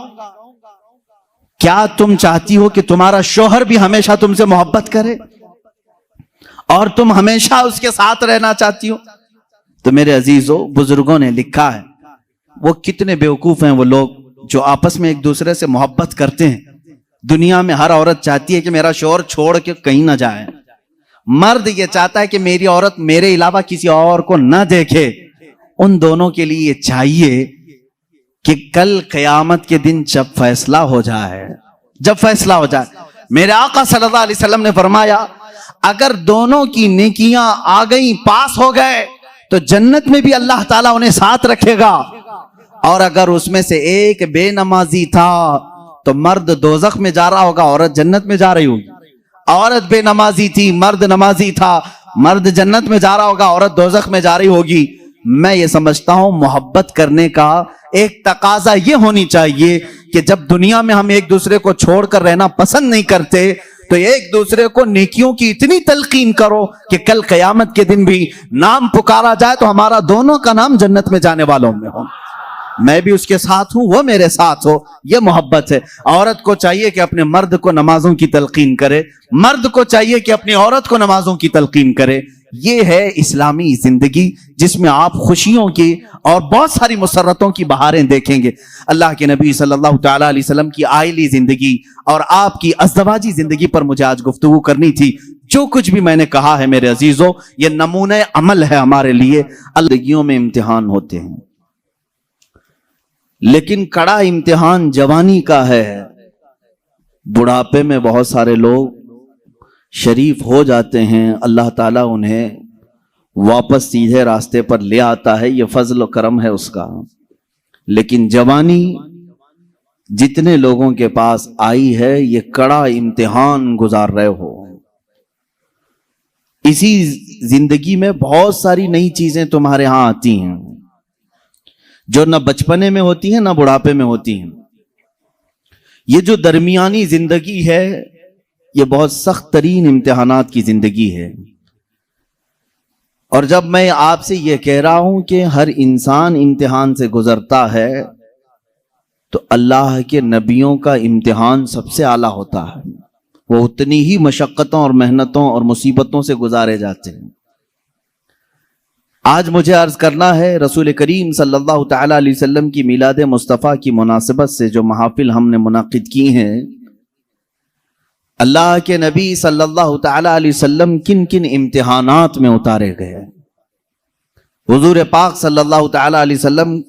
Speaker 1: کیا تم چاہتی ہو کہ تمہارا شوہر بھی ہمیشہ تم سے محبت کرے اور تم ہمیشہ اس کے ساتھ رہنا چاہتی ہو؟ تو میرے عزیزو، بزرگوں نے لکھا ہے وہ کتنے بیوقوف ہیں وہ لوگ جو آپس میں ایک دوسرے سے محبت کرتے ہیں۔ دنیا میں ہر عورت چاہتی ہے کہ میرا شوہر چھوڑ کے کہیں نہ جائے، مرد یہ چاہتا ہے کہ میری عورت میرے علاوہ کسی اور کو نہ دیکھے۔ ان دونوں کے لیے یہ چاہیے کہ کل قیامت کے دن جب فیصلہ ہو جائے، میرے آقا صلی اللہ علیہ وسلم نے فرمایا اگر دونوں کی نیکیاں آ گئیں، پاس ہو گئے، تو جنت میں بھی اللہ تعالیٰ انہیں ساتھ رکھے گا، اور اگر اس میں سے ایک بے نمازی تھا تو مرد دوزخ میں جا رہا ہوگا، عورت جنت میں جا رہی ہوگی۔ عورت بے نمازی تھی، مرد نمازی تھا، مرد جنت میں جا رہا ہوگا، عورت دوزخ میں جا رہی ہوگی۔ میں یہ سمجھتا ہوں محبت کرنے کا ایک تقاضا یہ ہونی چاہیے کہ جب دنیا میں ہم ایک دوسرے کو چھوڑ کر رہنا پسند نہیں کرتے تو ایک دوسرے کو نیکیوں کی اتنی تلقین کرو کہ کل قیامت کے دن بھی نام پکارا جائے تو ہمارا دونوں کا نام جنت میں جانے والوں میں ہو، میں بھی اس کے ساتھ ہوں، وہ میرے ساتھ ہو۔ یہ محبت ہے۔ عورت کو چاہیے کہ اپنے مرد کو نمازوں کی تلقین کرے، مرد کو چاہیے کہ اپنی عورت کو نمازوں کی تلقین کرے۔ یہ ہے اسلامی زندگی جس میں آپ خوشیوں کی اور بہت ساری مسرتوں کی بہاریں دیکھیں گے۔ اللہ کے نبی صلی اللہ تعالیٰ علیہ وسلم کی آئلی زندگی اور آپ کی ازدواجی زندگی پر مجھے آج گفتگو کرنی تھی۔ جو کچھ بھی میں نے کہا ہے میرے عزیزوں، یہ نمونہ عمل ہے ہمارے لیے۔ زندگیوں میں امتحان ہوتے ہیں، لیکن کڑا امتحان جوانی کا ہے۔ بڑھاپے میں بہت سارے لوگ شریف ہو جاتے ہیں، اللہ تعالیٰ انہیں واپس سیدھے راستے پر لے آتا ہے، یہ فضل و کرم ہے اس کا۔ لیکن جوانی جتنے لوگوں کے پاس آئی ہے یہ کڑا امتحان گزار رہے ہو۔ اسی زندگی میں بہت ساری نئی چیزیں تمہارے ہاں آتی ہیں جو نہ بچپنے میں ہوتی ہیں نہ بڑھاپے میں ہوتی ہیں۔ یہ جو درمیانی زندگی ہے یہ بہت سخت ترین امتحانات کی زندگی ہے۔ اور جب میں آپ سے یہ کہہ رہا ہوں کہ ہر انسان امتحان سے گزرتا ہے تو اللہ کے نبیوں کا امتحان سب سے اعلیٰ ہوتا ہے۔ وہ اتنی ہی مشقتوں اور محنتوں اور مصیبتوں سے گزارے جاتے ہیں۔ آج مجھے عرض کرنا ہے، رسول کریم صلی اللہ تعالی علیہ وسلم کی میلاد مصطفیٰ کی مناسبت سے جو محافل ہم نے منعقد کی ہیں، اللہ کے نبی صلی اللہ تعالی علیہ وسلم کن کن امتحانات میں اتارے گئے، حضور پاک صلی اللہ تعالی علیہ وسلم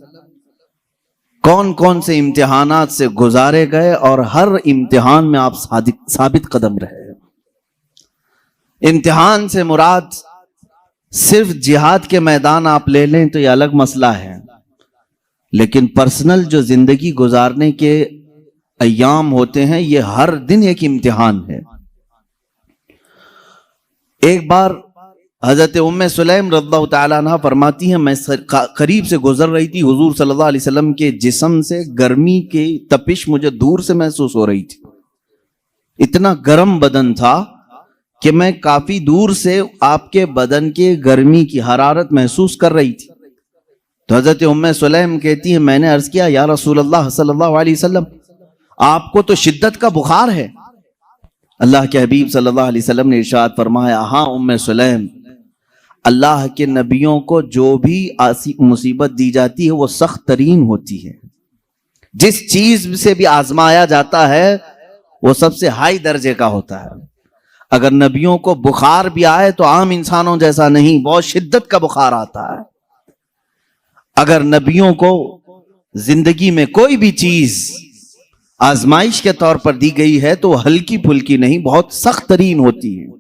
Speaker 1: کون کون سے امتحانات سے گزارے گئے، اور ہر امتحان میں آپ ثابت قدم رہے۔ امتحان سے مراد صرف جہاد کے میدان آپ لے لیں تو یہ الگ مسئلہ ہے، لیکن پرسنل جو زندگی گزارنے کے ایام ہوتے ہیں، یہ ہر دن ایک امتحان ہے۔ ایک بار حضرت ام سلیم رضی اللہ تعالیٰ عنہ فرماتی ہیں، میں قریب سے گزر رہی تھی، حضور صلی اللہ علیہ وسلم کے جسم سے گرمی کی تپش مجھے دور سے محسوس ہو رہی تھی، اتنا گرم بدن تھا کہ میں کافی دور سے آپ کے بدن کے گرمی کی حرارت محسوس کر رہی تھی۔ تو حضرت ام سلیم کہتی ہے، میں نے عرض کیا یا رسول اللہ صلی اللہ علیہ وسلم، آپ کو تو شدت کا بخار ہے۔ اللہ کے حبیب صلی اللہ علیہ وسلم نے ارشاد فرمایا، ہاں ام سلیم، اللہ کے نبیوں کو جو بھی مصیبت دی جاتی ہے وہ سخت ترین ہوتی ہے، جس چیز سے بھی آزمایا جاتا ہے وہ سب سے ہائی درجے کا ہوتا ہے۔ اگر نبیوں کو بخار بھی آئے تو عام انسانوں جیسا نہیں، بہت شدت کا بخار آتا ہے۔ اگر نبیوں کو زندگی میں کوئی بھی چیز آزمائش کے طور پر دی گئی ہے تو وہ ہلکی پھلکی نہیں، بہت سخت ترین ہوتی ہے۔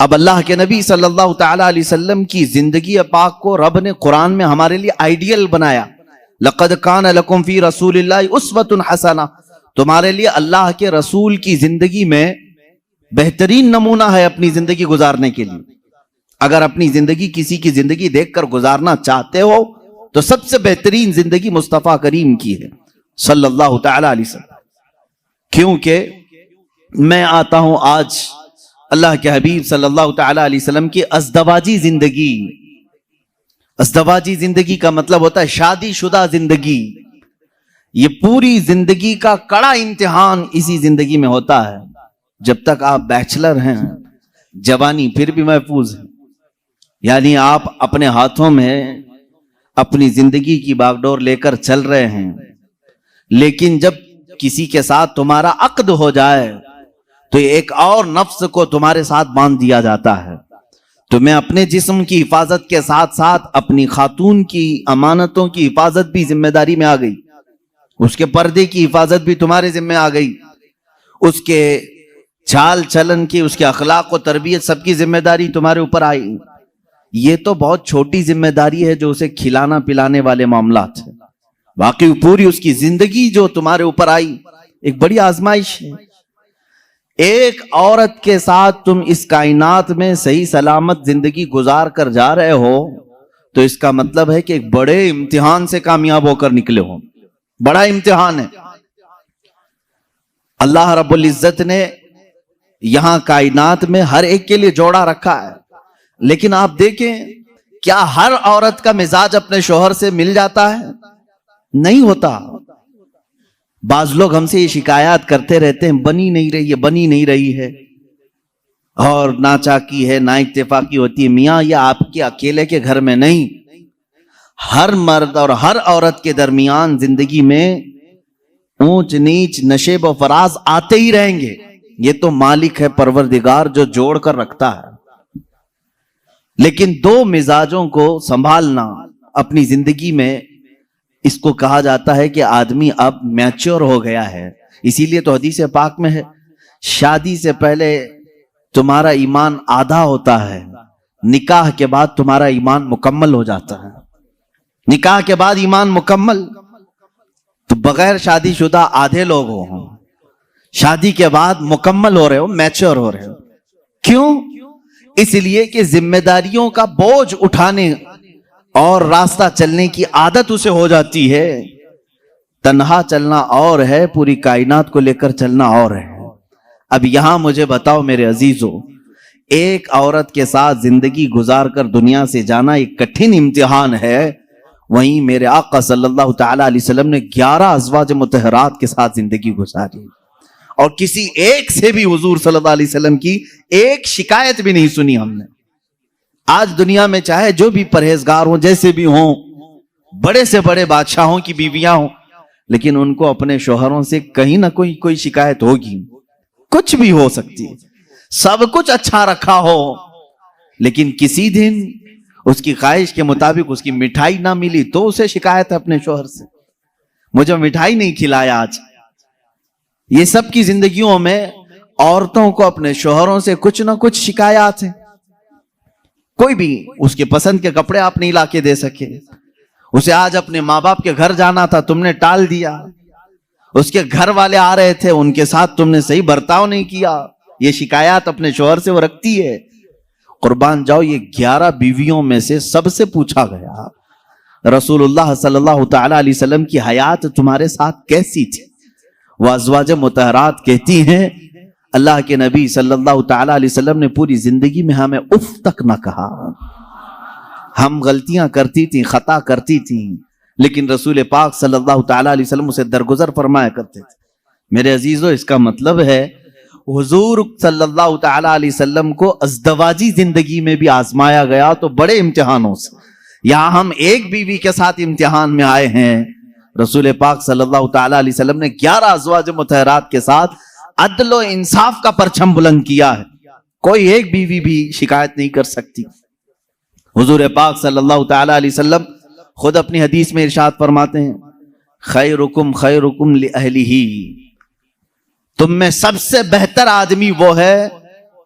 Speaker 1: اب اللہ کے نبی صلی اللہ تعالی علیہ وسلم کی زندگی پاک کو رب نے قرآن میں ہمارے لیے آئیڈیل بنایا، لَقَدْ كَانَ لَكُمْ فِي رَسُولِ اللَّهِ أُسْوَةٌ حَسَنَةٌ، تمہارے لیے اللہ کے رسول کی زندگی میں بہترین نمونہ ہے اپنی زندگی گزارنے کے لیے۔ اگر اپنی زندگی کسی کی زندگی دیکھ کر گزارنا چاہتے ہو تو سب سے بہترین زندگی مصطفیٰ کریم کی ہے صلی اللہ تعالی علیہ وسلم، کیونکہ میں آتا ہوں آج اللہ کے حبیب صلی اللہ تعالی علیہ وسلم کی ازدواجی زندگی۔ ازدواجی زندگی کا مطلب ہوتا ہے شادی شدہ زندگی۔ یہ پوری زندگی کا کڑا امتحان اسی زندگی میں ہوتا ہے۔ جب تک آپ بیچلر ہیں، جوانی پھر بھی محفوظ ہے، یعنی آپ اپنے ہاتھوں میں اپنی زندگی کی باغ ڈور لے کر چل رہے ہیں، لیکن جب کسی کے ساتھ تمہارا عقد ہو جائے تو ایک اور نفس کو تمہارے ساتھ باندھ دیا جاتا ہے۔ تمہیں اپنے جسم کی حفاظت کے ساتھ ساتھ اپنی خاتون کی امانتوں کی حفاظت بھی ذمہ داری میں آ گئی، اس کے پردے کی حفاظت بھی تمہارے ذمہ آ گئی، اس کے چال چلن کی، اس کے اخلاق و تربیت سب کی ذمہ داری تمہارے اوپر آئی۔ یہ تو بہت چھوٹی ذمہ داری ہے جو اسے کھلانا پلانے والے معاملات ہیں، واقعی پوری اس کی زندگی جو تمہارے اوپر آئی ایک بڑی آزمائش ہے۔ ایک عورت کے ساتھ تم اس کائنات میں صحیح سلامت زندگی گزار کر جا رہے ہو تو اس کا مطلب ہے کہ ایک بڑے امتحان سے کامیاب ہو کر نکلے ہو، بڑا امتحان ہے۔ اللہ رب العزت نے یہاں کائنات میں ہر ایک کے لیے جوڑا رکھا ہے، لیکن آپ دیکھیں کیا ہر عورت کا مزاج اپنے شوہر سے مل جاتا ہے؟ نہیں ہوتا۔ بعض لوگ ہم سے یہ شکایات کرتے رہتے ہیں، بنی نہیں رہی ہے، بنی نہیں رہی ہے، اور ناچاکی ہے، نا اتفاقی ہوتی ہے۔ میاں یہ آپ کے اکیلے کے گھر میں نہیں، ہر مرد اور ہر عورت کے درمیان زندگی میں اونچ نیچ نشیب و فراز آتے ہی رہیں گے۔ یہ تو مالک ہے پروردگار جو جوڑ کر رکھتا ہے، لیکن دو مزاجوں کو سنبھالنا اپنی زندگی میں، اس کو کہا جاتا ہے کہ آدمی اب میچور ہو گیا ہے۔ اسی لیے تو حدیث پاک میں ہے، شادی سے پہلے تمہارا ایمان آدھا ہوتا ہے، نکاح کے بعد تمہارا ایمان مکمل ہو جاتا ہے۔ نکاح کے بعد ایمان مکمل، تو بغیر شادی شدہ آدھے لوگ ہوں، شادی کے بعد مکمل ہو رہے ہو، میچور ہو رہے ہو۔ کیوں؟ اس لیے کہ ذمہ داریوں کا بوجھ اٹھانے اور راستہ چلنے کی عادت اسے ہو جاتی ہے۔ تنہا چلنا اور ہے، پوری کائنات کو لے کر چلنا اور ہے۔ اب یہاں مجھے بتاؤ میرے عزیزو، ایک عورت کے ساتھ زندگی گزار کر دنیا سے جانا ایک کٹھن امتحان ہے، وہیں میرے آقا صلی اللہ تعالی علیہ وسلم نے 11 ازواج مطہرات کے ساتھ زندگی گزاری، اور کسی ایک سے بھی حضور صلی اللہ علیہ وسلم کی ایک شکایت بھی نہیں سنی ہم نے. آج دنیا میں چاہے جو بھی پرہیزگار ہوں، جیسے بھی ہوں، بڑے سے بڑے بادشاہوں کی بیویاں ہوں، لیکن ان کو اپنے شوہروں سے کہیں نہ کوئی شکایت ہوگی. کچھ بھی ہو سکتی ہے، سب کچھ اچھا رکھا ہو، لیکن کسی دن اس کی خواہش کے مطابق اس کی مٹھائی نہ ملی تو اسے شکایت ہے اپنے شوہر سے، مجھے مٹھائی نہیں کھلایا آج. یہ سب کی زندگیوں میں عورتوں کو اپنے شوہروں سے کچھ نہ کچھ شکایات ہیں. کوئی بھی اس کے پسند کے کپڑے آپ نہیں لا کے دے سکے، اسے آج اپنے ماں باپ کے گھر جانا تھا، تم نے ٹال دیا. اس کے گھر والے آ رہے تھے، ان کے ساتھ تم نے صحیح برتاؤ نہیں کیا. یہ شکایات اپنے شوہر سے وہ رکھتی ہے. قربان جاؤ، یہ 11 بیویوں میں سے سب سے پوچھا گیا، رسول اللہ صلی اللہ تعالی علیہ وسلم کی حیات تمہارے ساتھ کیسی تھی؟ وہ ازواج مطہرات کہتی ہیں اللہ کے نبی صلی اللہ تعالی علیہ وسلم نے پوری زندگی میں ہمیں اف تک نہ کہا. ہم غلطیاں کرتی تھیں، خطا کرتی تھیں، لیکن رسول پاک صلی اللہ تعالی علیہ وسلم اسے درگزر فرمایا کرتے تھے. میرے عزیزو، اس کا مطلب ہے حضور صلی اللہ تعالی علیہ وسلم کو ازدواجی زندگی میں بھی آزمایا گیا تو بڑے امتحانوں سے. یہاں ہم ایک بیوی کے ساتھ امتحان میں آئے ہیں، رسول پاک صلی اللہ تعالی علیہ وسلم نے 11 ازواج مطہرات کے ساتھ عدل و انصاف کا پرچم بلند کیا ہے. کوئی ایک بیوی بھی شکایت نہیں کر سکتی. حضور پاک صلی اللہ تعالی علیہ وسلم خود اپنی حدیث میں ارشاد فرماتے ہیں خیرکم خیرکم لأہلہ، تم میں سب سے بہتر آدمی وہ ہے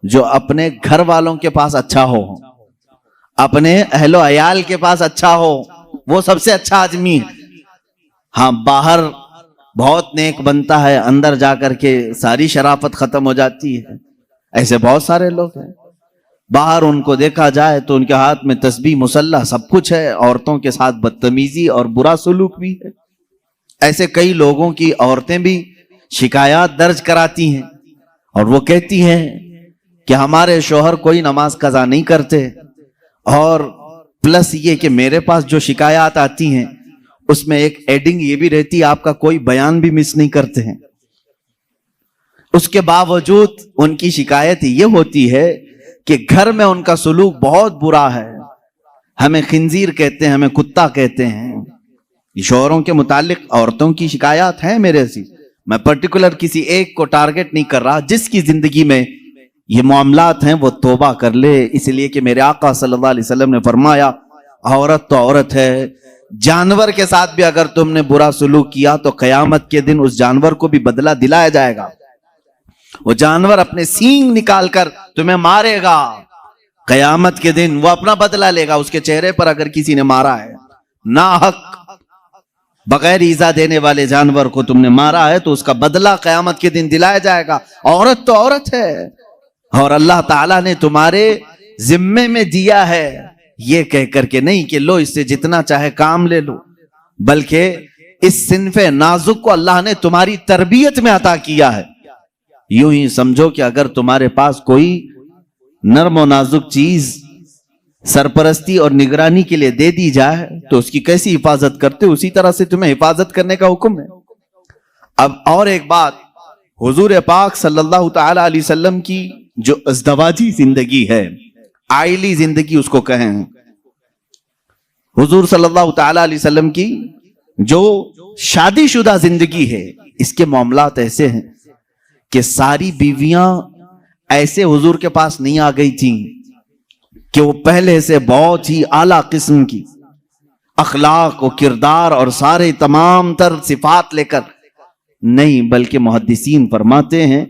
Speaker 1: جو اپنے گھر والوں کے پاس اچھا ہو، اپنے اہل و عیال کے پاس اچھا ہو، وہ سب سے اچھا آدمی ہے. ہاں، باہر بہت نیک بنتا ہے، اندر جا کر کے ساری شرافت ختم ہو جاتی ہے. ایسے بہت سارے لوگ ہیں، باہر ان کو دیکھا جائے تو ان کے ہاتھ میں تسبیح مسلح سب کچھ ہے، عورتوں کے ساتھ بدتمیزی اور برا سلوک بھی ہے. ایسے کئی لوگوں کی عورتیں بھی شکایات درج کراتی ہیں اور وہ کہتی ہیں کہ ہمارے شوہر کوئی نماز قضا نہیں کرتے، اور پلس یہ کہ میرے پاس جو شکایات آتی ہیں اس میں ایک ایڈنگ یہ بھی رہتی ہے آپ کا کوئی بیان بھی مس نہیں کرتے ہیں. اس کے باوجود ان کی شکایت یہ ہوتی ہے کہ گھر میں ان کا سلوک بہت برا ہے، ہمیں خنزیر کہتے ہیں، ہمیں کتا کہتے ہیں. شوہروں کے متعلق عورتوں کی شکایات ہیں میرے سے، میں پرٹیکولر کسی ایک کو ٹارگٹ نہیں کر رہا. جس کی زندگی میں یہ معاملات ہیں وہ توبہ کر لے، اس لیے کہ میرے آقا صلی اللہ علیہ وسلم نے فرمایا عورت تو عورت ہے. جانور کے ساتھ بھی اگر تم نے برا سلوک کیا تو قیامت کے دن اس جانور کو بھی بدلہ دلایا جائے گا. وہ جانور اپنے سینگ نکال کر تمہیں مارے گا، قیامت کے دن وہ اپنا بدلہ لے گا. اس کے چہرے پر اگر کسی نے مارا ہے ناحق، بغیر ایذا دینے والے جانور کو تم نے مارا ہے تو اس کا بدلہ قیامت کے دن دلایا جائے گا. عورت تو عورت ہے، اور اللہ تعالیٰ نے تمہارے ذمے میں دیا ہے یہ کہہ کر کے نہیں کہ لو اس سے جتنا چاہے کام لے لو، بلکہ اس صنف نازک کو اللہ نے تمہاری تربیت میں عطا کیا ہے. یوں ہی سمجھو کہ اگر تمہارے پاس کوئی نرم و نازک چیز سرپرستی اور نگرانی کے لیے دے دی جائے تو اس کی کیسی حفاظت کرتے، اسی طرح سے تمہیں حفاظت کرنے کا حکم ہے. اب اور ایک بات، حضور پاک صلی اللہ تعالی علیہ وسلم کی جو ازدواجی زندگی ہے، آئلی زندگی اس کو کہیں، حضور صلی اللہ تعالی علیہ وسلم کی جو شادی شدہ زندگی ہے، اس کے معاملات ایسے ہیں کہ ساری بیویاں ایسے حضور کے پاس نہیں آ گئی تھیں کہ وہ پہلے سے بہت ہی اعلیٰ قسم کی اخلاق و کردار اور سارے تمام تر صفات لے کر نہیں، بلکہ محدثین فرماتے ہیں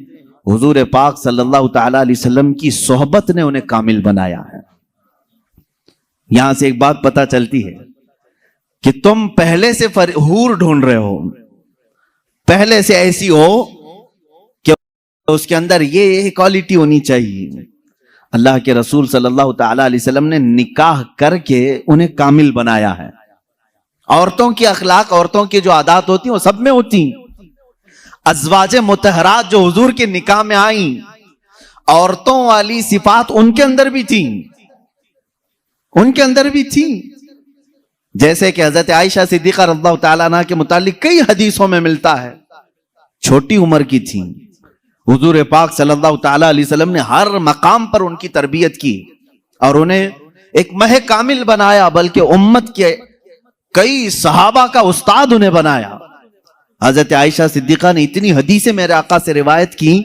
Speaker 1: حضور پاک صلی اللہ تعالی علیہ وسلم کی صحبت نے انہیں کامل بنایا ہے. یہاں سے ایک بات پتہ چلتی ہے کہ تم پہلے سے حور ڈھونڈ رہے ہو، پہلے سے ایسی ہو کہ اس کے اندر یہ کوالٹی ہونی چاہیے. اللہ کے رسول صلی اللہ تعالی علیہ وسلم نے نکاح کر کے انہیں کامل بنایا ہے. عورتوں کی اخلاق، عورتوں کی جو عادات ہوتی ہیں وہ سب میں ہوتی ہیں. ازواج مطہرات جو حضور کے نکاح میں آئیں، عورتوں والی صفات ان کے اندر بھی تھیں، ان کے اندر بھی تھیں. جیسے کہ حضرت عائشہ صدیقہ رضی اللہ تعالیٰ عنہ کے متعلق کئی حدیثوں میں ملتا ہے، چھوٹی عمر کی تھیں، حضور پاک صلی اللہ تعالی علیہ وسلم نے ہر مقام پر ان کی تربیت کی اور انہیں ایک مہ کامل بنایا، بلکہ امت کے کئی صحابہ کا استاد انہیں بنایا۔ حضرت عائشہ صدیقہ نے اتنی حدیثیں میرے آقا سے روایت کی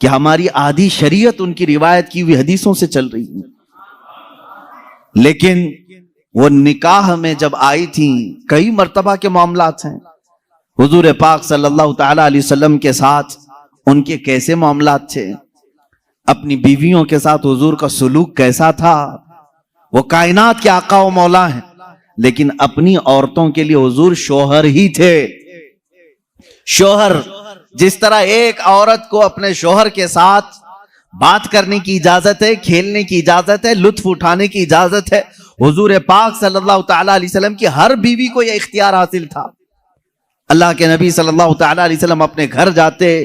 Speaker 1: کہ ہماری آدھی شریعت ان کی روایت کی ہوئی حدیثوں سے چل رہی ہے۔ لیکن وہ نکاح میں جب آئی تھیں، کئی مرتبہ کے معاملات ہیں، حضور پاک صلی اللہ تعالی علیہ وسلم کے ساتھ ان کے کیسے معاملات تھے، اپنی بیویوں کے ساتھ حضور کا سلوک کیسا تھا۔ وہ کائنات کے آقا و مولا ہیں، لیکن اپنی عورتوں کے لیے حضور شوہر ہی تھے۔ شوہر، جس طرح ایک عورت کو اپنے شوہر کے ساتھ بات کرنے کی اجازت ہے، کھیلنے کی اجازت ہے، لطف اٹھانے کی اجازت ہے، حضور پاک صلی اللہ تعالی علیہ وسلم کی ہر بیوی کو یہ اختیار حاصل تھا۔ اللہ کے نبی صلی اللہ تعالی علیہ وسلم اپنے گھر جاتے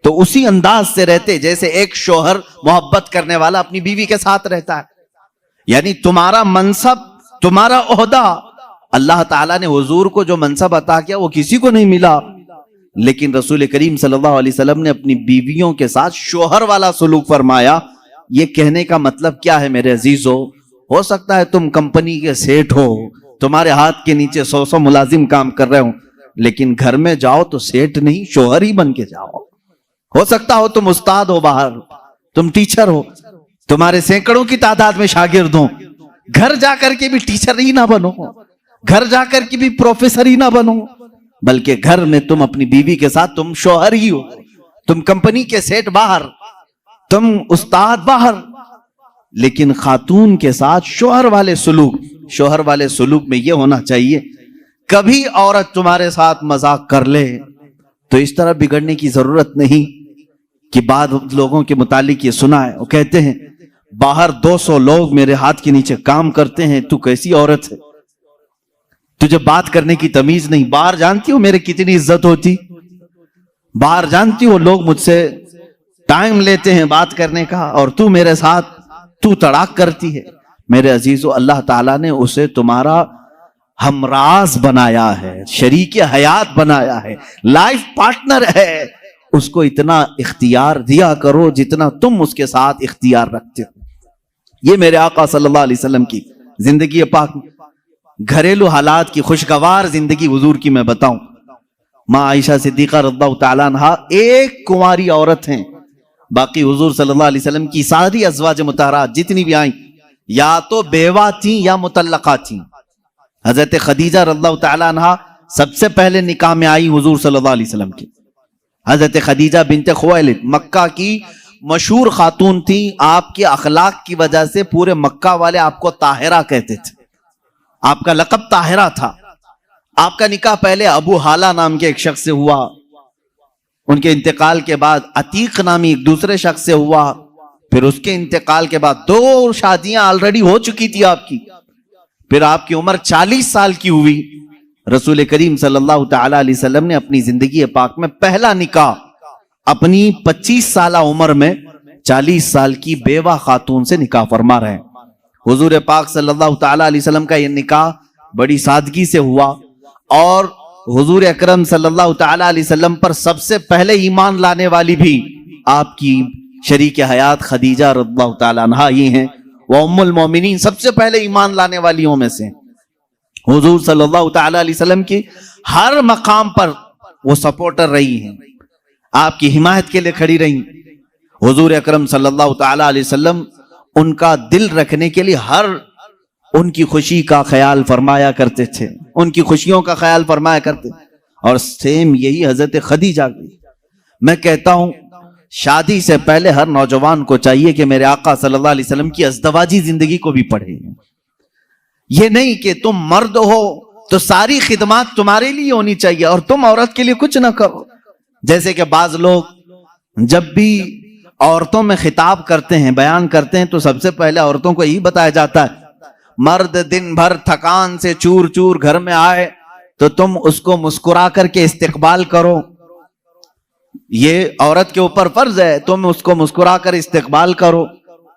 Speaker 1: تو اسی انداز سے رہتے جیسے ایک شوہر محبت کرنے والا اپنی بیوی کے ساتھ رہتا ہے۔ یعنی تمہارا منصب، تمہارا عہدہ، اللہ تعالیٰ نے حضور کو جو منصب عطا کیا وہ کسی کو نہیں ملا، لیکن رسول کریم صلی اللہ علیہ وسلم نے اپنی بیویوں کے ساتھ شوہر والا سلوک فرمایا۔ یہ کہنے کا مطلب کیا ہے میرے عزیزو؟ ہو سکتا ہے تم کمپنی کے سیٹ ہو، تمہارے ہاتھ کے نیچے 100 ملازم کام کر رہے ہوں، لیکن گھر میں جاؤ تو سیٹ نہیں، شوہر ہی بن کے جاؤ۔ ہو سکتا ہو تم استاد ہو باہر، تم ٹیچر ہو، تمہارے سینکڑوں کی تعداد میں شاگرد ہوں، گھر جا کر کے بھی ٹیچر ہی نہ بنو، گھر جا کر کے بھی پروفیسر ہی نہ بنو، بلکہ گھر میں تم اپنی بیوی کے ساتھ تم شوہر ہی ہو، تم کمپنی کے سیٹ باہر، تم استاد باہر، لیکن خاتون کے ساتھ شوہر والے سلوک میں یہ ہونا چاہیے، کبھی عورت تمہارے ساتھ مذاق کر لے تو اس طرح بگڑنے کی ضرورت نہیں کہ بعض لوگوں کے متعلق یہ سنا ہے، وہ کہتے ہیں باہر 200 لوگ میرے ہاتھ کے نیچے کام کرتے ہیں، تو کیسی عورت ہے، تجھے بات کرنے کی تمیز نہیں، باہر جانتی ہو میرے کتنی عزت ہوتی، باہر جانتی ہو لوگ مجھ سے ٹائم لیتے ہیں بات کرنے کا، اور تو میرے ساتھ تو تڑاک کرتی ہے۔ میرے عزیزو، اللہ تعالیٰ نے اسے تمہارا ہمراز بنایا ہے، شریک حیات بنایا ہے، لائف پارٹنر ہے، اس کو اتنا اختیار دیا کرو جتنا تم اس کے ساتھ اختیار رکھتے ہو۔ یہ میرے آقا صلی اللہ علیہ وسلم کی زندگی پاک، گھریلو حالات کی خوشگوار زندگی حضور کی میں بتاؤں۔ ماں عائشہ صدیقہ رضی اللہ تعالیٰ عنہا ایک کنواری عورت ہیں، باقی حضور صلی اللہ علیہ وسلم کی ساری ازواج مطہرات جتنی بھی آئیں یا تو بیوہ تھیں یا مطلقہ تھیں۔ حضرت خدیجہ رضی اللہ تعالیٰ عنہا سب سے پہلے نکاح میں آئی حضور صلی اللہ علیہ وسلم کی۔ حضرت خدیجہ بنت خویلد مکہ کی مشہور خاتون تھی، آپ کے اخلاق کی وجہ سے پورے مکہ والے آپ کو طاہرہ کہتے تھے، آپ کا لقب طاہرہ تھا۔ آپ کا نکاح پہلے ابو حالہ نام کے ایک شخص سے ہوا، ان کے انتقال کے بعد عتیق نامی ایک دوسرے شخص سے ہوا، پھر اس کے انتقال کے بعد 2 شادیاں آلریڈی ہو چکی تھی آپ کی، پھر آپ کی عمر 40 سال کی ہوئی۔ رسول کریم صلی اللہ تعالی علیہ وسلم نے اپنی زندگی پاک میں پہلا نکاح اپنی 25 سالہ عمر میں 40 سال کی بیوہ خاتون سے نکاح فرما رہے ہیں۔ حضور پاک صلی اللہ تعالی علیہ وسلم کا یہ نکاح بڑی سادگی سے ہوا، اور حضور اکرم صلی اللہ تعالی علیہ وسلم پر سب سے پہلے ایمان لانے والی بھی آپ کی شریک حیات خدیجہ رضی اللہ تعالی عنہا ہی ہیں، وہ ام المومنین سب سے پہلے ایمان لانے والیوں میں سے۔ حضور صلی اللہ تعالی علیہ وسلم کی ہر مقام پر وہ سپورٹر رہی ہیں، آپ کی حمایت کے لیے کھڑی رہی۔ حضور اکرم صلی اللہ تعالی علیہ وسلم ان کا دل رکھنے کے لیے ہر ان کی خوشی کا خیال فرمایا کرتے تھے، ان کی خوشیوں کا خیال فرمایا کرتے، اور سیم یہی حضرت خدیجہ کی۔ میں کہتا ہوں شادی سے پہلے ہر نوجوان کو چاہیے کہ میرے آقا صلی اللہ علیہ وسلم کی ازدواجی زندگی کو بھی پڑھے۔ یہ نہیں کہ تم مرد ہو تو ساری خدمات تمہارے لیے ہونی چاہیے اور تم عورت کے لیے کچھ نہ کرو، جیسے کہ بعض لوگ جب بھی عورتوں میں خطاب کرتے ہیں، بیان کرتے ہیں، تو سب سے پہلے عورتوں کو یہی بتایا جاتا ہے مرد دن بھر تھکان سے چور چور گھر میں آئے تو تم اس کو مسکرا کر کے استقبال کرو، یہ عورت کے اوپر فرض ہے، تم اس کو مسکرا کر استقبال کرو،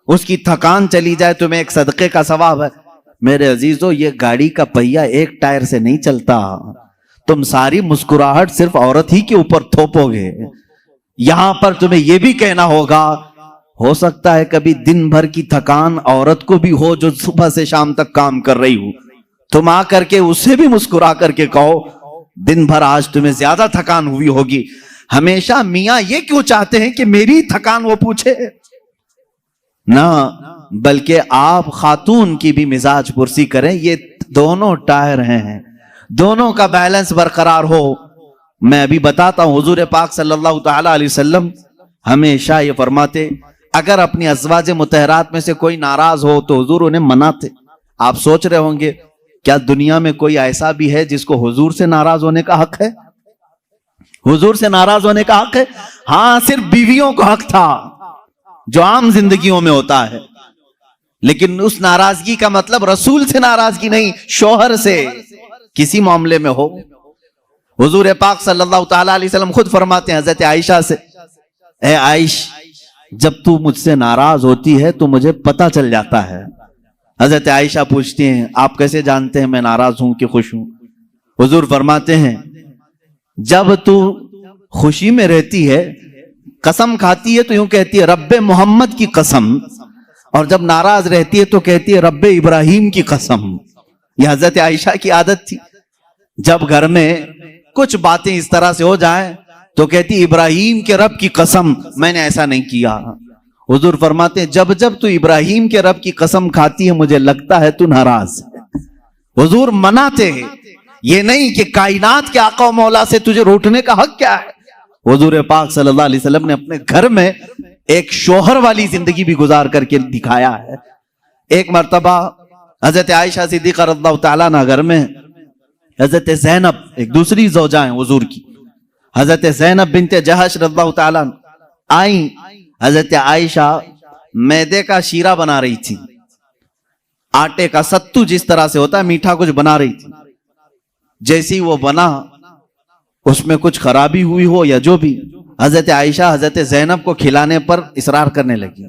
Speaker 1: اس کی تھکان چلی جائے تمہیں ایک صدقے کا ثواب ہے۔ میرے عزیزو، یہ گاڑی کا پہیہ ایک ٹائر سے نہیں چلتا، تم ساری مسکراہٹ صرف عورت ہی کے اوپر تھوپو گے، یہاں پر تمہیں یہ بھی کہنا ہوگا، ہو سکتا ہے کبھی دن بھر کی تھکان عورت کو بھی ہو جو صبح سے شام تک کام کر رہی ہو، تم آ کر کے اسے بھی مسکرا کر کے کہو دن بھر آج تمہیں زیادہ تھکان ہوئی ہوگی۔ ہمیشہ میاں یہ کیوں چاہتے ہیں کہ میری تھکان وہ پوچھے؟ نہ، بلکہ آپ خاتون کی بھی مزاج پرسی کریں، یہ دونوں ٹائر ہیں، دونوں کا بیلنس برقرار ہو۔ میں ابھی بتاتا ہوں، حضور پاک صلی اللہ تعالی علیہ وسلم ہمیشہ یہ فرماتے، اگر اپنی ازواج مطہرات میں سے کوئی ناراض ہو تو حضور انہیں مناتے۔ آپ سوچ رہے ہوں گے کیا دنیا میں کوئی ایسا بھی ہے جس کو حضور سے ناراض ہونے کا حق ہے؟ حضور سے ناراض ہونے کا حق ہے؟ ہاں، صرف بیویوں کو حق تھا جو عام زندگیوں میں ہوتا ہے، لیکن اس ناراضگی کا مطلب رسول سے ناراضگی نہیں، شوہر سے کسی معاملے میں ہو۔ حضور پاک صلی اللہ تعالی علیہ وسلم خود فرماتے ہیں حضرت عائشہ سے، اے عائش، جب تو مجھ سے ناراض ہوتی ہے تو مجھے پتہ چل جاتا ہے۔ حضرت عائشہ پوچھتی ہیں آپ کیسے جانتے ہیں میں ناراض ہوں کہ خوش ہوں؟ حضور فرماتے ہیں جب تو خوشی میں رہتی ہے قسم کھاتی ہے تو یوں کہتی ہے رب محمد کی قسم، اور جب ناراض رہتی ہے تو کہتی ہے رب ابراہیم کی قسم۔ یہ حضرت عائشہ کی عادت تھی، جب گھر میں کچھ باتیں اس طرح سے ہو جائیں تو کہتی ابراہیم کے رب کی قسم میں نے ایسا نہیں کیا۔ حضور فرماتے ہیں جب جب تو ابراہیم کے رب کی قسم کھاتی ہے مجھے لگتا ہے تو ناراض ہے۔ حضور مناتے ہیں، یہ نہیں کہ کائنات کے آقا و مولا سے تجھے روٹنے کا حق کیا ہے۔ حضور پاک صلی اللہ علیہ وسلم نے اپنے گھر میں ایک شوہر والی زندگی بھی گزار کر کے دکھایا ہے۔ ایک مرتبہ حضرت عائشہ صدیقہ رضی اللہ تعالیٰ عنہ گھر میں حضرت زینب، ایک دوسری زوجہ ہیں حضور کی، حضرت زینب بنت جہش رضی اللہ تعالیٰ عنہ آئیں۔ حضرت عائشہ میدے کا شیرہ بنا رہی تھی، آٹے کا ستو جس طرح سے ہوتا ہے میٹھا کچھ بنا رہی تھی۔ جیسی وہ بنا اس میں کچھ خرابی ہوئی ہو یا جو بھی، حضرت عائشہ حضرت زینب کو کھلانے پر اصرار کرنے لگی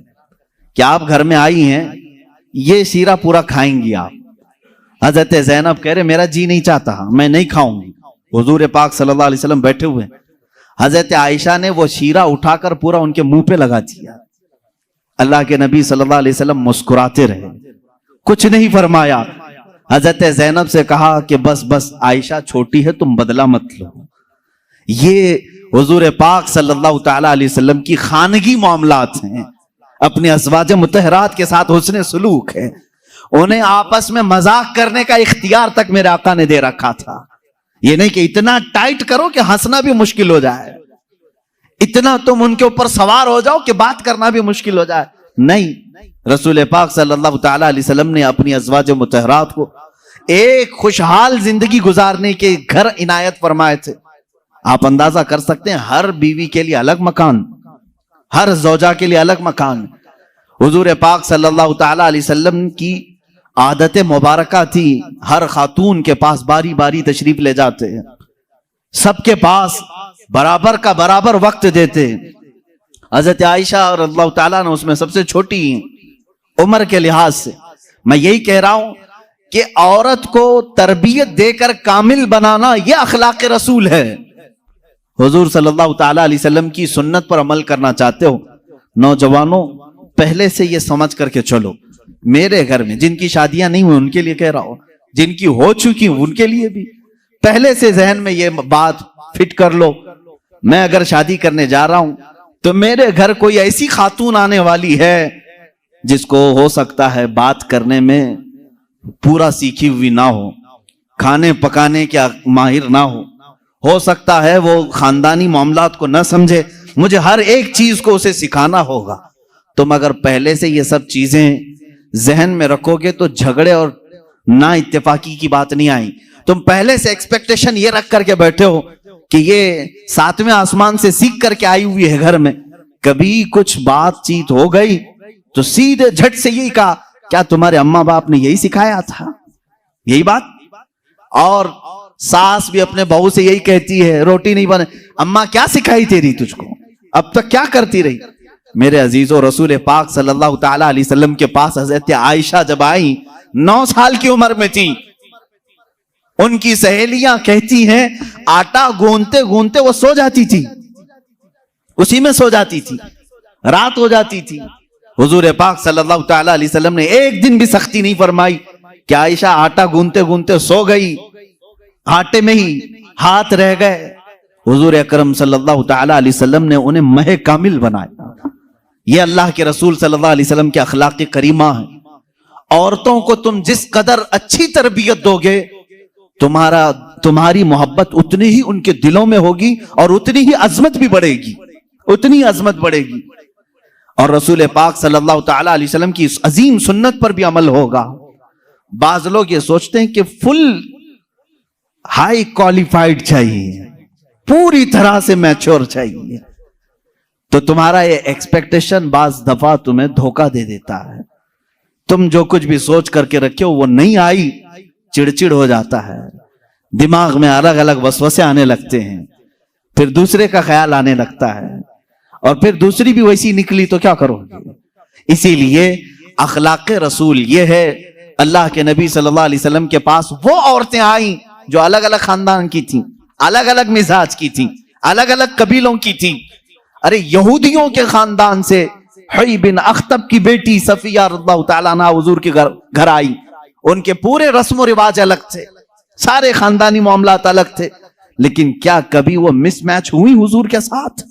Speaker 1: کہ آپ گھر میں آئی ہیں، یہ شیرہ پورا کھائیں گی آپ۔ حضرت زینب کہہ رہے میرا جی نہیں چاہتا، میں نہیں کھاؤں گی۔ حضور پاک صلی اللہ علیہ وسلم بیٹھے ہوئے، حضرت عائشہ نے وہ شیرہ اٹھا کر پورا ان کے منہ پہ لگا دیا۔ اللہ کے نبی صلی اللہ علیہ وسلم مسکراتے رہے، کچھ نہیں فرمایا۔ حضرت زینب سے کہا کہ بس بس عائشہ چھوٹی ہے، تم بدلہ مت لو۔ یہ حضور پاک صلی اللہ تعالی علیہ وسلم کی خانگی معاملات ہیں، اپنے ازواج مطہرات کے ساتھ حسن سلوک ہے۔ انہیں آپس میں مذاق کرنے کا اختیار تک میرے آقا نے دے رکھا تھا۔ یہ نہیں کہ اتنا ٹائٹ کرو کہ ہنسنا بھی مشکل ہو جائے، اتنا تم ان کے اوپر سوار ہو جاؤ کہ بات کرنا بھی مشکل ہو جائے، نہیں۔ رسول پاک صلی اللہ تعالی علیہ وسلم نے اپنی ازواج مطہرات کو ایک خوشحال زندگی گزارنے کے گھر عنایت فرمائے تھے۔ آپ اندازہ کر سکتے ہیں ہر بیوی کے لیے الگ مکان، ہر زوجہ کے لیے الگ مکان۔ حضور پاک صلی اللہ تعالی علیہ وسلم کی عادت مبارکہ تھی، ہر خاتون کے پاس باری باری تشریف لے جاتے ہیں، سب کے پاس برابر کا برابر وقت دیتے۔ حضرت عائشہ رضی اللہ تعالیٰ نے اس میں سب سے چھوٹی عمر کے لحاظ سے۔ میں یہی کہہ رہا ہوں کہ عورت کو تربیت دے کر کامل بنانا یہ اخلاق رسول ہے۔ حضور صلی اللہ تعالیٰ علیہ وسلم کی سنت پر عمل کرنا چاہتے ہو نوجوانوں، پہلے سے یہ سمجھ کر کے چلو، میرے گھر میں جن کی شادیاں نہیں ہوئی ان کے لیے کہہ رہا ہوں، جن کی ہو چکی ان کے لیے بھی پہلے سے ذہن میں یہ بات فٹ کر لو، میں اگر شادی کرنے جا رہا ہوں تو میرے گھر کوئی ایسی خاتون آنے والی ہے جس کو ہو سکتا ہے بات کرنے میں پورا سیکھی ہوئی نہ ہو، کھانے پکانے کے ماہر نہ ہو سکتا ہے وہ خاندانی معاملات کو نہ سمجھے، مجھے ہر ایک چیز کو اسے سکھانا ہوگا۔ تم اگر پہلے سے یہ سب چیزیں ذہن میں رکھو گے تو جھگڑے اور نا اتفاقی کی بات نہیں آئی۔ تم پہلے سے ایکسپیکٹیشن یہ رکھ کر کے بیٹھے ہو کہ یہ 7ویں آسمان سے سیکھ کر کے آئی ہوئی ہے گھر میں، کبھی کچھ بات چیت ہو گئی تو سیدھے جھٹ سے یہی کہا کیا تمہارے اماں باپ نے یہی سکھایا تھا؟ یہی بات۔ اور ساس بھی اپنے بہو سے یہی کہتی ہے روٹی نہیں بنے، اماں کیا سکھائی تیری تجھ کو، اب تک کیا کرتی رہی؟ میرے عزیزو، رسول پاک صلی اللہ تعالی علیہ وسلم کے پاس حضرت عائشہ جب آئیں 9 سال کی عمر میں تھی، ان کی سہیلیاں کہتی ہیں آٹا گوندتے گوندتے وہ سو جاتی تھی، اسی میں سو جاتی تھی، رات ہو جاتی تھی۔ حضور پاک صلی اللہ تعالی علیہ وسلم نے ایک دن بھی سختی نہیں فرمائی کہ عائشہ آٹا گونتے گونتے سو گئی، آٹے میں ہی ہاتھ رہ گئے۔ حضور اکرم صلی اللہ تعالی علیہ وسلم نے انہیں مہ کامل بنایا۔ یہ اللہ کے رسول صلی اللہ علیہ وسلم کے اخلاق کریمہ ہیں۔ عورتوں کو تم جس قدر اچھی تربیت دو گے، تمہاری محبت اتنی ہی ان کے دلوں میں ہوگی اور اتنی ہی عظمت بھی بڑھے گی، اتنی عظمت بڑھے گی، اور رسول پاک صلی اللہ تعالی علیہ وسلم کی اس عظیم سنت پر بھی عمل ہوگا۔ بعض لوگ یہ سوچتے ہیں کہ فل ہائی کوالیفائڈ چاہیے، پوری طرح سے میچور چاہیے، تو تمہارا یہ ایکسپیکٹیشن بعض دفعہ تمہیں دھوکہ دے دیتا ہے۔ تم جو کچھ بھی سوچ کر کے رکھے ہو وہ نہیں آئی، چڑچڑ ہو جاتا ہے، دماغ میں الگ الگ وسوسے آنے لگتے ہیں، پھر دوسرے کا خیال آنے لگتا ہے، اور پھر دوسری بھی ویسی نکلی تو کیا کرو گے؟ اسی لیے اخلاق رسول یہ ہے، اللہ کے نبی صلی اللہ علیہ وسلم کے پاس وہ عورتیں آئیں جو الگ الگ خاندان کی تھیں، الگ الگ مزاج کی تھیں، الگ الگ قبیلوں کی تھیں۔ ارے یہودیوں کے خاندان سے حی بن اخطب کی بیٹی صفیہ رضی اللہ تعالیٰ عنہ حضور کے گھر آئی، ان کے پورے رسم و رواج الگ تھے، سارے خاندانی معاملات الگ تھے، لیکن کیا کبھی وہ مس میچ ہوئی حضور کے ساتھ؟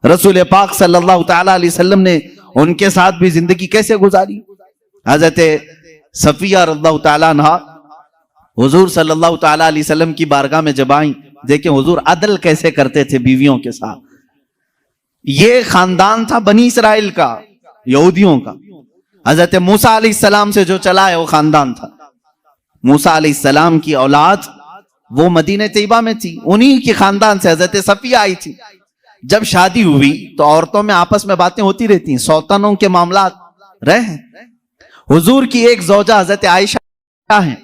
Speaker 1: رسول پاک صلی اللہ تعالیٰ علیہ وسلم نے ان کے ساتھ بھی زندگی کیسے گزاری؟ حضرت صفیہ رضی اللہ تعالیٰ عنہ حضور صلی اللہ تعالیٰ علیہ وسلم کی بارگاہ میں جب آئیں، دیکھیں حضور عدل کیسے کرتے تھے بیویوں کے ساتھ۔ یہ خاندان تھا بنی اسرائیل کا، یہودیوں کا، حضرت موسیٰ علیہ السلام سے جو چلا ہے وہ خاندان تھا۔ موسیٰ علیہ السلام کی اولاد وہ مدینہ طیبہ میں تھی، انہی کی خاندان سے حضرت صفیہ آئی تھی۔ جب شادی ہوئی تو عورتوں میں آپس میں باتیں ہوتی رہتی ہیں، سوتنوں کے معاملات رہے۔ حضور کی ایک زوجہ حضرت عائشہ ہیں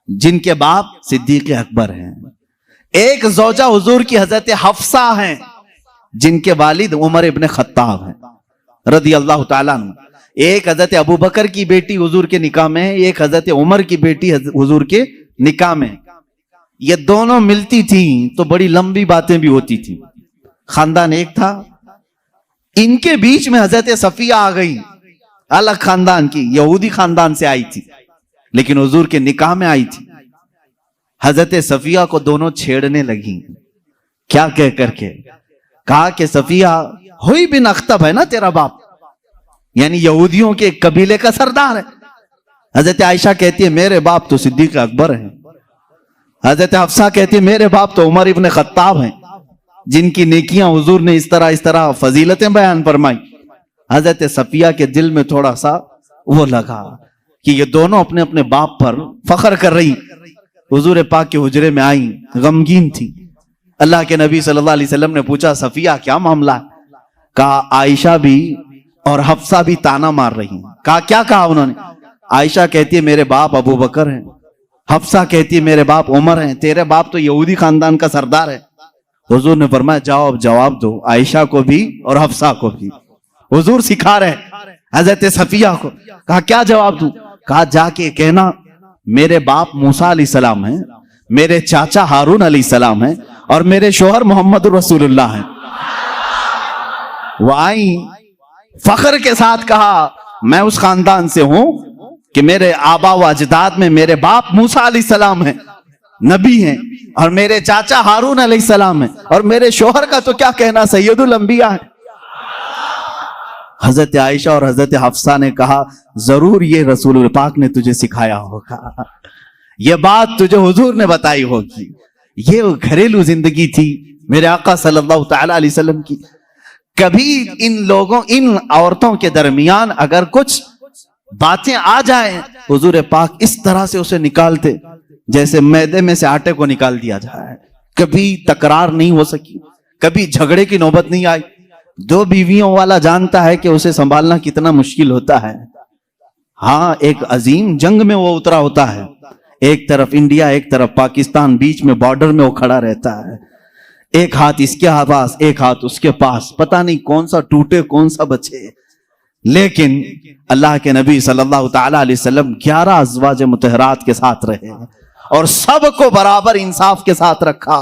Speaker 1: جن کے باپ صدیق اکبر ہیں، ایک زوجہ حضور کی حضرت حفصہ ہیں جن کے والد عمر ابن خطاب ہیں رضی اللہ تعالیٰ عنہ، ایک حضرت ابو بکر کی بیٹی حضور کے نکاح میں ہے، ایک حضرت عمر کی بیٹی حضور کے نکاح میں۔ یہ دونوں ملتی تھیں تو بڑی لمبی باتیں بھی ہوتی تھیں، خاندان ایک تھا۔ ان کے بیچ میں حضرت صفیہ آ گئی، الگ خاندان کی، یہودی خاندان سے آئی تھی لیکن حضور کے نکاح میں آئی تھی۔ حضرت صفیہ کو دونوں چھیڑنے لگی، کیا کہہ کر کے؟ کہا کہ صفیہ ہوئی بن اخطب ہے نا تیرا باپ، یعنی یہودیوں کے ایک قبیلے کا سردار ہے۔ حضرت عائشہ کہتی ہے میرے باپ تو صدیق اکبر ہیں، حضرت حفصہ کہتی ہے میرے باپ تو عمر ابن خطاب ہیں، جن کی نیکیاں حضور نے اس طرح فضیلتیں بیان فرمائی۔ حضرت صفیہ کے دل میں تھوڑا سا وہ لگا کہ یہ دونوں اپنے اپنے باپ پر فخر کر رہی۔ حضور پاک کے حجرے میں آئیں، غمگین تھی۔ اللہ کے نبی صلی اللہ علیہ وسلم نے پوچھا صفیہ کیا معاملہ ہے؟ کہا عائشہ بھی اور حفصہ بھی تانا مار رہی ہیں۔ کیا کہا انہوں نے؟ عائشہ کہتی ہے میرے باپ ابو بکر ہیں، حفصہ کہتی ہے میرے باپ عمر ہیں، تیرے باپ تو یہودی خاندان کا سردار ہے۔ حضور نے فرمایا جاؤ اب جواب دو عائشہ کو بھی اور حفصہ کو بھی۔ حضور سکھا رہے حضرت صفیہ کو۔ کہا کیا جواب دوں؟ کہا جا کے کہنا میرے باپ موسیٰ علیہ السلام ہیں، میرے چاچا ہارون علیہ السلام ہیں، اور میرے شوہر محمد رسول اللہ ہیں۔ وہ آئیں فخر کے ساتھ کہا میں اس خاندان سے ہوں کہ میرے آبا و اجداد میں میرے باپ موسیٰ علیہ السلام ہیں، نبی ہیں، اور میرے چاچا ہارون علیہ السلام ہیں، اور میرے شوہر کا تو کیا کہنا سید الانبیاء ہے۔ حضرت عائشہ اور حضرت حفصہ نے کہا ضرور یہ رسول پاک نے تجھے سکھایا ہوگا، یہ بات تجھے حضور نے بتائی ہوگی۔ یہ گھریلو زندگی تھی میرے آقا صلی اللہ تعالی علیہ وسلم کی۔ کبھی ان عورتوں کے درمیان اگر کچھ باتیں آ جائیں، حضور پاک اس طرح سے اسے نکالتے جیسے میدے میں سے آٹے کو نکال دیا جائے۔ کبھی تکرار نہیں ہو سکی، کبھی جھگڑے کی نوبت نہیں آئی۔ دو بیویوں والا جانتا ہے کہ اسے سنبھالنا کتنا مشکل ہوتا ہے۔ ہاں ایک عظیم جنگ میں وہ اترا ہوتا ہے، ایک طرف انڈیا ایک طرف پاکستان، بیچ میں بارڈر میں وہ کھڑا رہتا ہے، ایک ہاتھ اس کے پاس ایک ہاتھ اس کے پاس، پتہ نہیں کون سا ٹوٹے کون سا بچے۔ لیکن اللہ کے نبی صلی اللہ تعالی علیہ وسلم 11 ازواج مطہرات کے ساتھ رہے اور سب کو برابر انصاف کے ساتھ رکھا۔